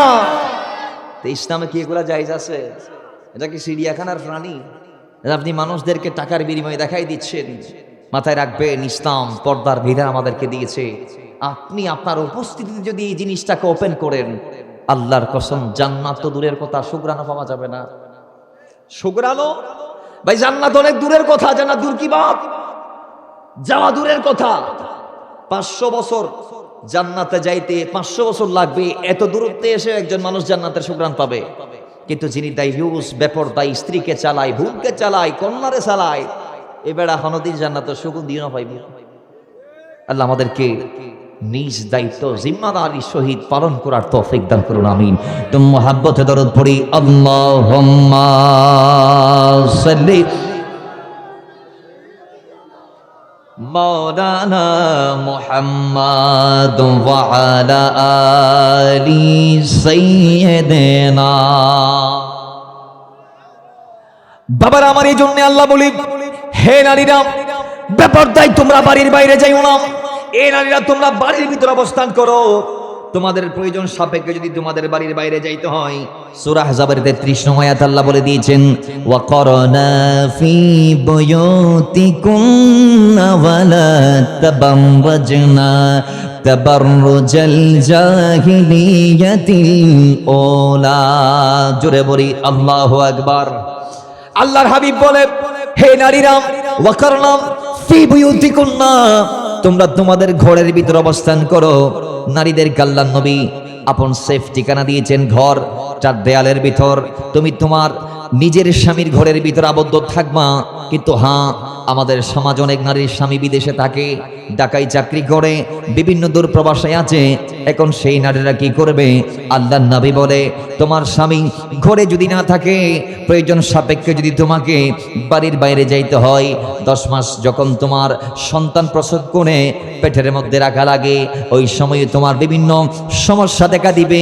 তো ইসলামে কি এগুলা জায়েজ আছে? এটা কি চিড়িয়াখানার প্রাণী? আপনি মানুষদেরকে টাকার বিনিময়ে দেখাই দিচ্ছেন। মাথায় রাখবেন, ইসলাম পর্দার বিধান আমাদেরকে দিয়েছে। আপনি আপনার উপস্থিতিতে যদি এই জিনিসটাকে ওপেন করেন, আল্লাহর কসম জান্নাত তো দূরের কথা, শুকরানো পাওয়া যাবে না। শুকরানো ভাই, জান্নাত অনেক দূরের কথা, জান্নাত দূর কি বাপ, যাওয়া দূরের কথা। 500 বছর জান্নাতে যাইতে 500 বছর লাগবে, এত দূরত্বে এসে একজন মানুষ জান্নাতের সুঘ্রাণ পাবে। কিন্তু যিনি দায়ুস বেপরদাই স্ত্রীকে চালায়, ভুলকে চালায়, কন্যারে চালায়, এ বেড়া হনদিন জান্নাতের সুগন্ধিও পাইব। আল্লাহ আমাদেরকে নিজ দায়িত্ব জিম্মাদারি সহিত পালন করার তৌফিক দান করুন, আমিন। তো মুহাব্বতে দরুদ পড়ি, আল্লাহুম্মা সাল্লি মাওলানা মুহাম্মাদ ওয়া আলা আলি সাইয়্যিদিনা। বাবারা আমার, এই জন্য আল্লাহ বলি, হে নারীরা বেপরদায় তোমরা বাড়ির বাইরে যাইও না। এই নারীরা তোমরা বাড়ির ভিতরে অবস্থান করো, তোমাদের প্রয়োজন সাপেক্ষে যদি তোমাদের বাড়ির বাইরে যাইতে হয়, সূরা আহজাবের 33 নম্বর আয়াত আল্লাহ বলে দিয়েছেন, ওয়া করনা ফি বুয়ুতিকুন্না ওয়া লা তাবাররাজনা তাবাররুজাল জাহিলিয়াতিল উলা। জোরে বলি আল্লাহু আকবার। আল্লাহর হাবিব বলে, হে নারীরা, ওয়াকারনা ফি বুয়ুতিকুন্না, তোমরা তোমাদের ঘরের ভিতর অবস্থান করো। নারীদের আল্লাহর নবী আপন সেফ ঠিকানা দিয়েছেন ঘর, চার দেয়ালের ভিতর। তুমি তোমার নিজের স্বামীর ঘরের ভিতর আবদ্ধ থাকবা। কিন্তু হ্যাঁ, আমাদের সমাজ অনেক নারীর স্বামী বিদেশে থাকে, ঢাকায় চাকরি করে, বিভিন্ন দূর প্রবাসে আছে। এখন সেই নারীরা কি করবে? আল্লাহর নবী বলে, তোমার স্বামী ঘরে যদি না থাকে, প্রয়োজন সাপেক্ষে যদি তোমাকে বাড়ির বাইরে যাইতে হয়, 10 মাস যখন তোমার সন্তান প্রসব করে পেটের মধ্যে রাখা লাগে, ওই সময়ে তোমার বিভিন্ন সমস্যা দেখা দিবে,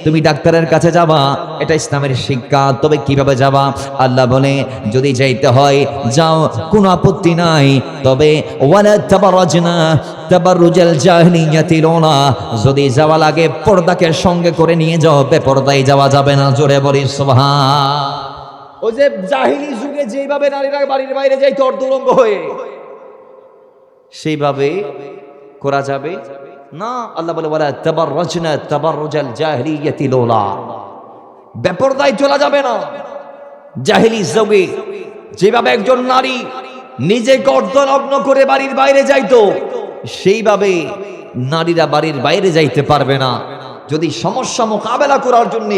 তুমি ডাক্তারের কাছে যাবা, এটা ইসলামের শিক্ষা। তবে কিভাবে যাবা? আল্লাহ বলে, যদি যাইতে হয় যাও, কোনো আপত্তি নাই। তবে ওয়ালা তাবাররাজনা তাবাররুজাল জাহিলিয়াতিল উলা, যদি যাওয়া লাগে পর্দাকে সঙ্গে করে নিয়ে যাও, বেপরদায় যাওয়া যাবে না। জোরে বলি সুবহান। ওই যে জাহিলি যুগে যেভাবে নারীরা বাড়ির বাইরে যাইতো অর্ধলঙ্গ হয়ে, সেইভাবে করা যাবে না। আল্লাহ বলে, ওয়ালা তাবাররাজনা তাবাররুজাল জাহিলিয়াতিল উলা, বেপরদায় চলা যাবে না। জাহিলি যুগে যেভাবে একজন নারী নিজেকে অর্ধনগ্ন করে বাড়ির বাইরে যাইতো, সেইভাবে নারীরা বাড়ির বাইরে যাইতে পারবে না। যদি সমস্যা মোকাবেলা করার জন্য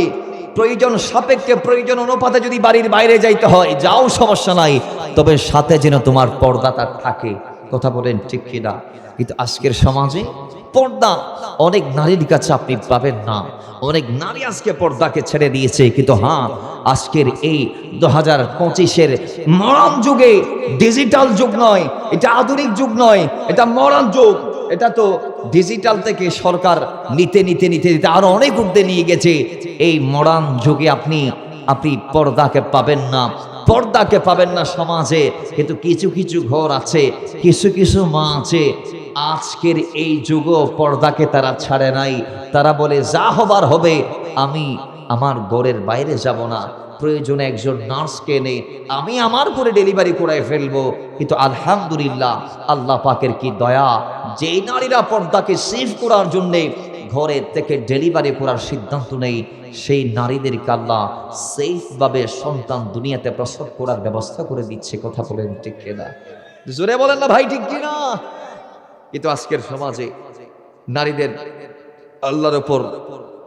প্রয়োজন সাপেক্ষে, প্রয়োজন অনুপাতে যদি বাড়ির বাইরে যাইতে হয়, যাও, সমস্যা নাই। তবে সাথে যেন তোমার পর্দাটা থাকে। কথা বলেন ঠিক কিনা? কিন্তু আজকের সমাজে পর্দা অনেক নারীর কাছে আপনি পাবেন না। অনেক নারী আজকে পর্দাকে ছেড়ে দিয়েছে। কিন্তু হ্যাঁ, আজকের এই 2025-এর মডার্ন যুগে, ডিজিটাল যুগ নয়, এটা আধুনিক যুগ নয়, এটা মডার্ন যুগ। এটা তো ডিজিটাল থেকে সরকার নিতে নিতে নিতে নিতে আরো অনেক ঊর্ধ্বে নিয়ে গেছে। এই মডার্ন যুগে আপনি পর্দাকে পাবেন না, পর্দাকে পাবেন না সমাজে। কিন্তু কিছু কিছু ঘর আছে, কিছু কিছু মা আছে, আজকের এই যুগও পর্দাকে তারা ছাড়ে নাই। তারা বলে, যা হবার হবে, আমি আমার ঘরের বাইরে যাব না। প্রয়োজনে একজন নার্সকে এনে আমি আমার করে ডেলিভারি করাই ফেলবো। কিন্তু আলহামদুলিল্লাহ, আল্লাহ পাকের কি দয়া, যেই নারীরা পর্দাকে সেভ করার জন্যে ঘরের থেকে ডেলিভারি করার সিদ্ধান্ত নেই, সেই নারীদেরকে আল্লাহ সেফ ভাবে সন্তান দুনিয়াতে প্রসব করার ব্যবস্থা করে দিচ্ছে। কথা বলেন ঠিক কিনা? জোরে বলেন না ভাই, ঠিক কিনা? কিন্তু আজকের সমাজে নারীদের আল্লাহর উপর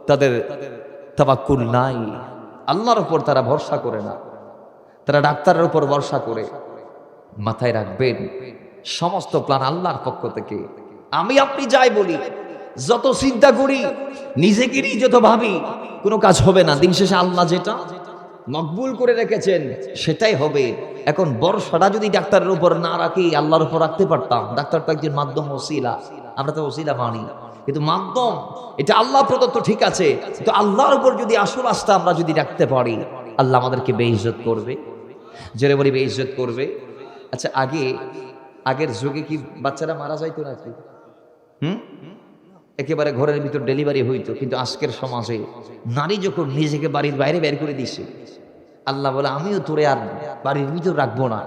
তাদের তাওয়াক্কুল নাই, আল্লাহর উপর তারা ভরসা করে না, তারা ডাক্তারের উপর ভরসা করে। মাথায় রাখবেন, সমস্ত প্ল্যান আল্লাহর পক্ষ থেকে। আমি আপনি যাই বলি, যত চিন্তা করি, নিজেকে যত ভাবি, কোনো কাজ হবে না। দিন শেষে আল্লাহ যেটা মকবুল করে রেখেছেন সেটাই হবে। এখন ভরসাটা যদি ডাক্তারের উপর না রাখি, আল্লাহর উপর রাখতে পারতাম। ডাক্তার তো একজন মাধ্যম, ওসিলা, আমরা তো ওসিলা মানি, কিন্তু মাধ্যম এটা আল্লাহ প্রদত্ত, ঠিক আছে। তো আল্লাহর উপর যদি আসল আস্থা আমরা যদি রাখতে পারি, আল্লাহ আমাদেরকে বেইজ্জত করবে। জোরে বলি, বেইজ্জত করবে। আচ্ছা, আগের যুগে কি বাচ্চারা মারা যাইতো নাকি? একেবারে ঘরের ভিতর ডেলিভারি হইতো। কিন্তু আজকের সমাজে নারী যখন নিজেকে বাড়ির বাইরে বের করে দিছে, আল্লাহ বলে, আমিও তোরে আর বাড়ির ভিতর রাখবো না,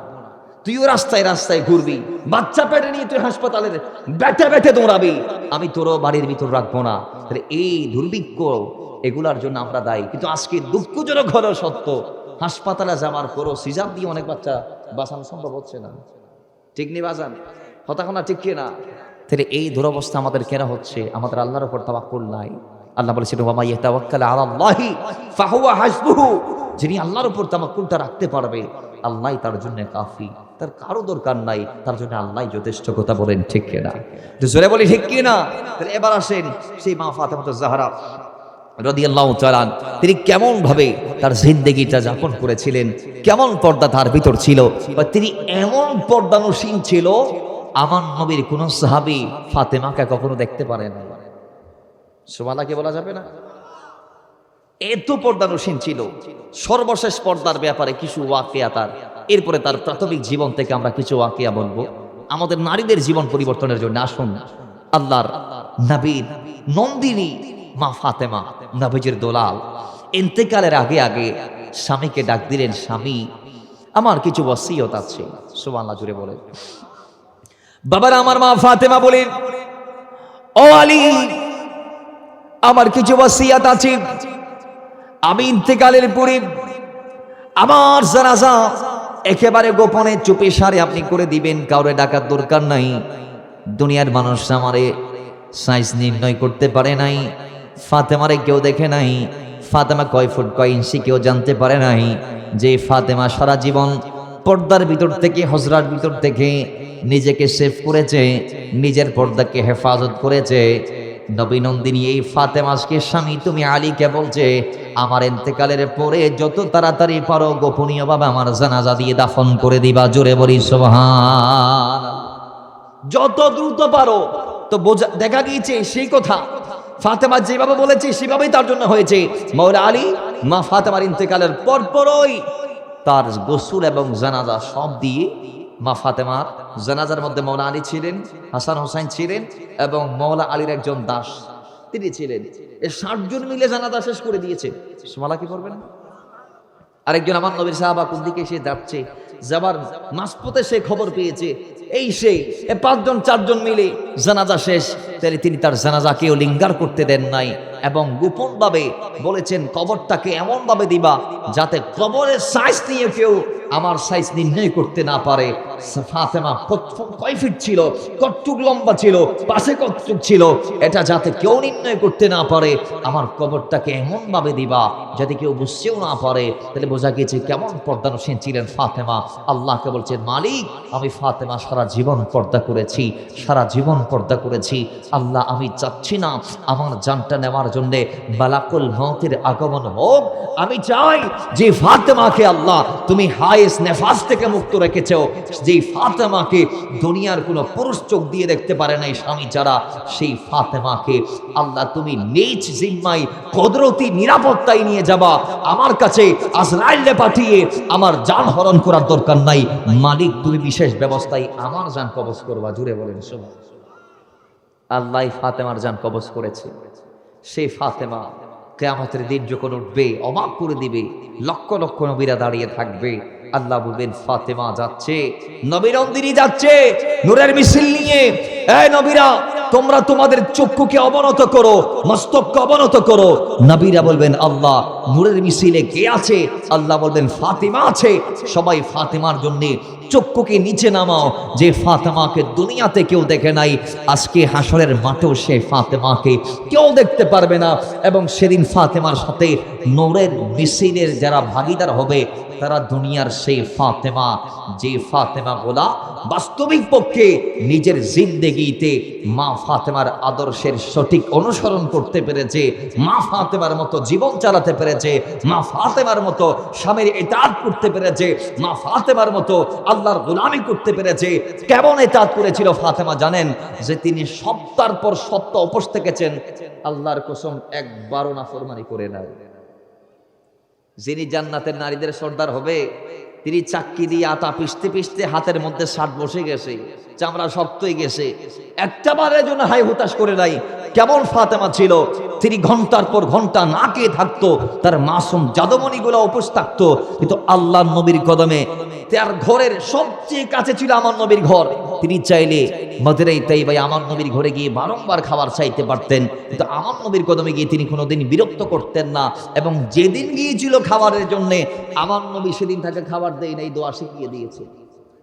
তুইও রাস্তায় রাস্তায় ঘুরবি, বাচ্চা পেটে নিয়ে তুই হাসপাতালের বেটে বেটে দৌড়াবি, আমি তোরও বাড়ির ভিতর রাখবো না। তাহলে এই দুর্ভিক্ষ, এগুলার জন্য আমরা দায়ী। কিন্তু আজকে দুঃখজনক হলো সত্য, হাসপাতালে যাওয়ার পরও সিজার দিয়ে অনেক বাচ্চা বাঁচানো সম্ভব হচ্ছে না। ঠিক নেই বাজান? কথা ঠিক কি না? তাহলে এই দুরবস্থা আমাদের কেন হচ্ছে? আমাদের আল্লাহর উপর তাওয়াক্কুল নাই। আল্লাহ বলেছেন, ওয়া মান ইয়াতাওয়াক্কাল আলাল্লাহি ফাহুয়া হাসবুহু, যিনি আল্লাহর উপর তাওয়াক্কুলটা রাখতে পারবে, আল্লাহই তার জন্য কাফি, তার কারো দরকার নাই, তার জন্য আল্লাহই যথেষ্ট। কথা বলেন ঠিক কিনা? জোরে বলি ঠিক কিনা? তাহলে এবার আসেন সেই মা ফাতেমাতুজ জাহরা রাদিয়াল্লাহু তাআলা, তিনি কেমন ভাবে তার জিন্দেগিটা যাপন করেছিলেন, কেমন পর্দা তার ভিতর ছিল। তিনি এমন পর্দানুসীন ছিল, আমার নবীর কোন সাহাবী ফাতেমাকে কখনো দেখতে পারেন না। সুবহানাল্লাহ বলা যাবে না? এত পর্দানুসীন ছিল। সর্বশেষ পর্দার ব্যাপারে কিছু ওয়াকিয়া তার, এরপরে তার প্রাথমিক জীবন থেকে আমরা কিছু ওয়াকিয়া বলবো আমাদের নারীদের জীবন পরিবর্তনের জন্য। আসুন, আল্লাহর নবীর নন্দিনী মা ফাতেমা, নবীজির দোলাল, ইন্তেকালের আগে আগে স্বামীকে ডাক দিলেন, স্বামী, আমার কিছু ওসিয়ত আছে। সুবহানাল্লাহ জুড়ে বলেন। বাবার আমার মা ফাতেমা বলেন, ও আলী, আমার কিছু ওসিয়ত আছে। আমি ইন্তেকালের পরে আমার জানাজা একেবারে গোপনে চুপে সারে আপনি করে দিবেন, কাউরে ডাকার দরকার নাই। দুনিয়ার মানুষ আমারে সাইজ নির্ণয় করতে পারে নাই, ফাতেমারে কেউ দেখে নাই, ফাতেমা কয় ফুট কয় ইঞ্চি কেউ জানতে পারে নাই। যে ফাতেমা সারা জীবন পর্দার ভিতর থেকে, হজরার ভিতর থেকে নিজেকে সেভ করেছে, নিজের পর্দাকে হেফাজত করেছে, নবী নন্দিনী এই ফাতেমাকে স্বামী তুমি আলীকে বলছে আমার ইন্তেকালের পরে যত তাড়াতাড়ি পারো গোপনীয়ভাবে আমার জানাজা দিয়ে দাফন করে দিবা। জোরে বলি সুবহান। যত দ্রুত পারো। তো দেখা গিয়েছে সেই কথা ফাতেমা যেভাবে বলেছে সেভাবেই তার জন্য হয়েছে। মাওলা আলী মা ফাতেমার ইন্তেকালের পরপরই তার গোসল এবং জানাজা সব দিয়ে মা ফাতেমার জানাজার মধ্যে মাওলা আলী ছিলেন, হাসান হোসেন ছিলেন এবং মাওলা আলীর একজন দাস তিনি ছিলেন। এই 60 জন মিলে জানাজা শেষ করে দিয়েছে। সুবহানাল্লাহ কি করবেন? আরেকজন আমার নবীর সাহাবা কোন দিকে এসে যাচ্ছে, যাবার মাঝপথে সে খবর পেয়েছে এই সেই 5 জন 4 জন মিলে জানাজা শেষ। তাহলে তিনি তার জানাজাকেও লিঙ্গার করতে দেন নাই এবং গোপনভাবে বলেছেন কবরটাকে এমন ভাবে দিবা যাতে কবরের সাইজ নিয়ে কেউ আমার সাইজ নির্ণয় করতে না পারে। ফাতেমা কয় ফিট ছিল, কতটুক লম্বা ছিল, পাশে কতটুক ছিল, এটা যাতে কেউ নির্ণয় করতে না পারে। আমার কবরটাকে এমন ভাবে দিবা যাতে কেউ বুঝতেও না পারে। তাহলে বোঝা গেছে কেমন পর্দানসীন ছিলেন ফাতেমা। আল্লাহকে বলছেন মালিক আমি ফাতেমা সারা জীবন পর্দা করেছি, সারা জীবন পর্দা করেছি। আল্লাহ আমি চাচ্ছি না আমার জানটা নেওয়ার জন্য মালাকুল মউতের আগমন হোক। আমি চাই যে ফাতেমাকে আল্লাহ তুমি হায়েস্ট নেফাস থেকে মুক্ত রেখেছো, যে ফাতেমাকে দুনিয়ার কোনো পুরুষ চোখ দিয়ে দেখতে পারে নাই স্বামী ছাড়া, সেই ফাতেমাকে আল্লাহ তুমি নিজ জিম্মায় কুদরতি নিরাপত্তায় নিয়ে যাবা। আমার কাছে আজরাইলকে পাঠিয়ে আমার জান হরণ করার দরকার নাই। মালিক তুমি বিশেষ ব্যবস্থায় আমার জান কবজ করবা। জুড়ে বলেন সুবহান। আল্লাহ ফাতেমার জান কবজ করেছে। সেই ফাতেমা কিয়ামতের দিন যখন উঠবে অবাক করে দিবে, লক্ষ লক্ষ নবীরা দাঁড়িয়ে থাকবে। আল্লাহ বলবেন ফাতেমা যাচ্ছে, নবী নন্দিনী যাচ্ছে নূরের মিছিল নিয়ে। এই নবীরা তোমরা তোমাদের চক্ষুকে অবনত করো, মস্তককে অবনত করো। নবীরা বলবেন আল্লাহ নূরের মিছিলে কে আছে? আল্লাহ বলবেন ফাতেমা আছে। সবাই ফাতেমার জন্য চক্ষুকে নিচে নামাও। যে ফাতেমাকে দুনিয়াতে কেউ দেখে নাই, আজকে হাসরের মাঠেও সে ফাতেমাকে কেউ দেখতে পারবে না। এবং সেদিন ফাতেমার সাথে নূরের মিছিলের যারা ভাগীদার হবে তারা দুনিয়ার সেই ফাতেমা, যে ফাতেমা গোলা বাস্তবিক পক্ষে নিজের জিন্দেগিতে মা ফাতেমার আদর্শের সঠিক অনুসরণ করতে পেরেছে, মা ফাতেমার মতো জীবন চালাতে পেরেছে, মা ফাতেমার মতো স্বামীর ইতাআত করতে পেরেছে, মা ফাতেমার মতো আল্লাহর গোলামি করতে পেরেছে। কেমন ইতাআত করেছিল ফাতেমা জানেন? যে তিনি সপ্তাহের পর সপ্তাহ উপোস থেকেছেন, আল্লাহর কসম একবারও নাফরমানি করে নাই। যিনি জান্নাতের নারীদের সর্দার হবে তিনি চাক্কি দিয়ে আটা পিষতে পিষতে হাতের মধ্যে ষাট বসে গেছে, চামড়া শক্ত হয়ে গেছে, একটা বারের জন্য হাই হুতাশ করে নাই। কেমন ফাতেমা ছিল! তিনি ঘন্টার পর ঘন্টা না খেয়ে থাকতো, তার মাসুম জাদুমণিগুলো উপোস থাকতো, কিন্তু আল্লাহর নবীর কদমে তার ঘরের সবচেয়ে কাছে ছিল আমার নবীর ঘর। তিনি চাইলে মদিনায় তাইবায় আমার নবীর ঘরে গিয়ে বারংবার খাবার চাইতে পারতেন, কিন্তু আমার নবীর কদমে গিয়ে তিনি কোনোদিন বিরক্ত করতেন না। এবং যেদিন গিয়েছিল খাবারের জন্য আমার নবী সেদিন তাকে খাবার দেয় নাই, দোয়া শিখিয়ে দিয়েছে।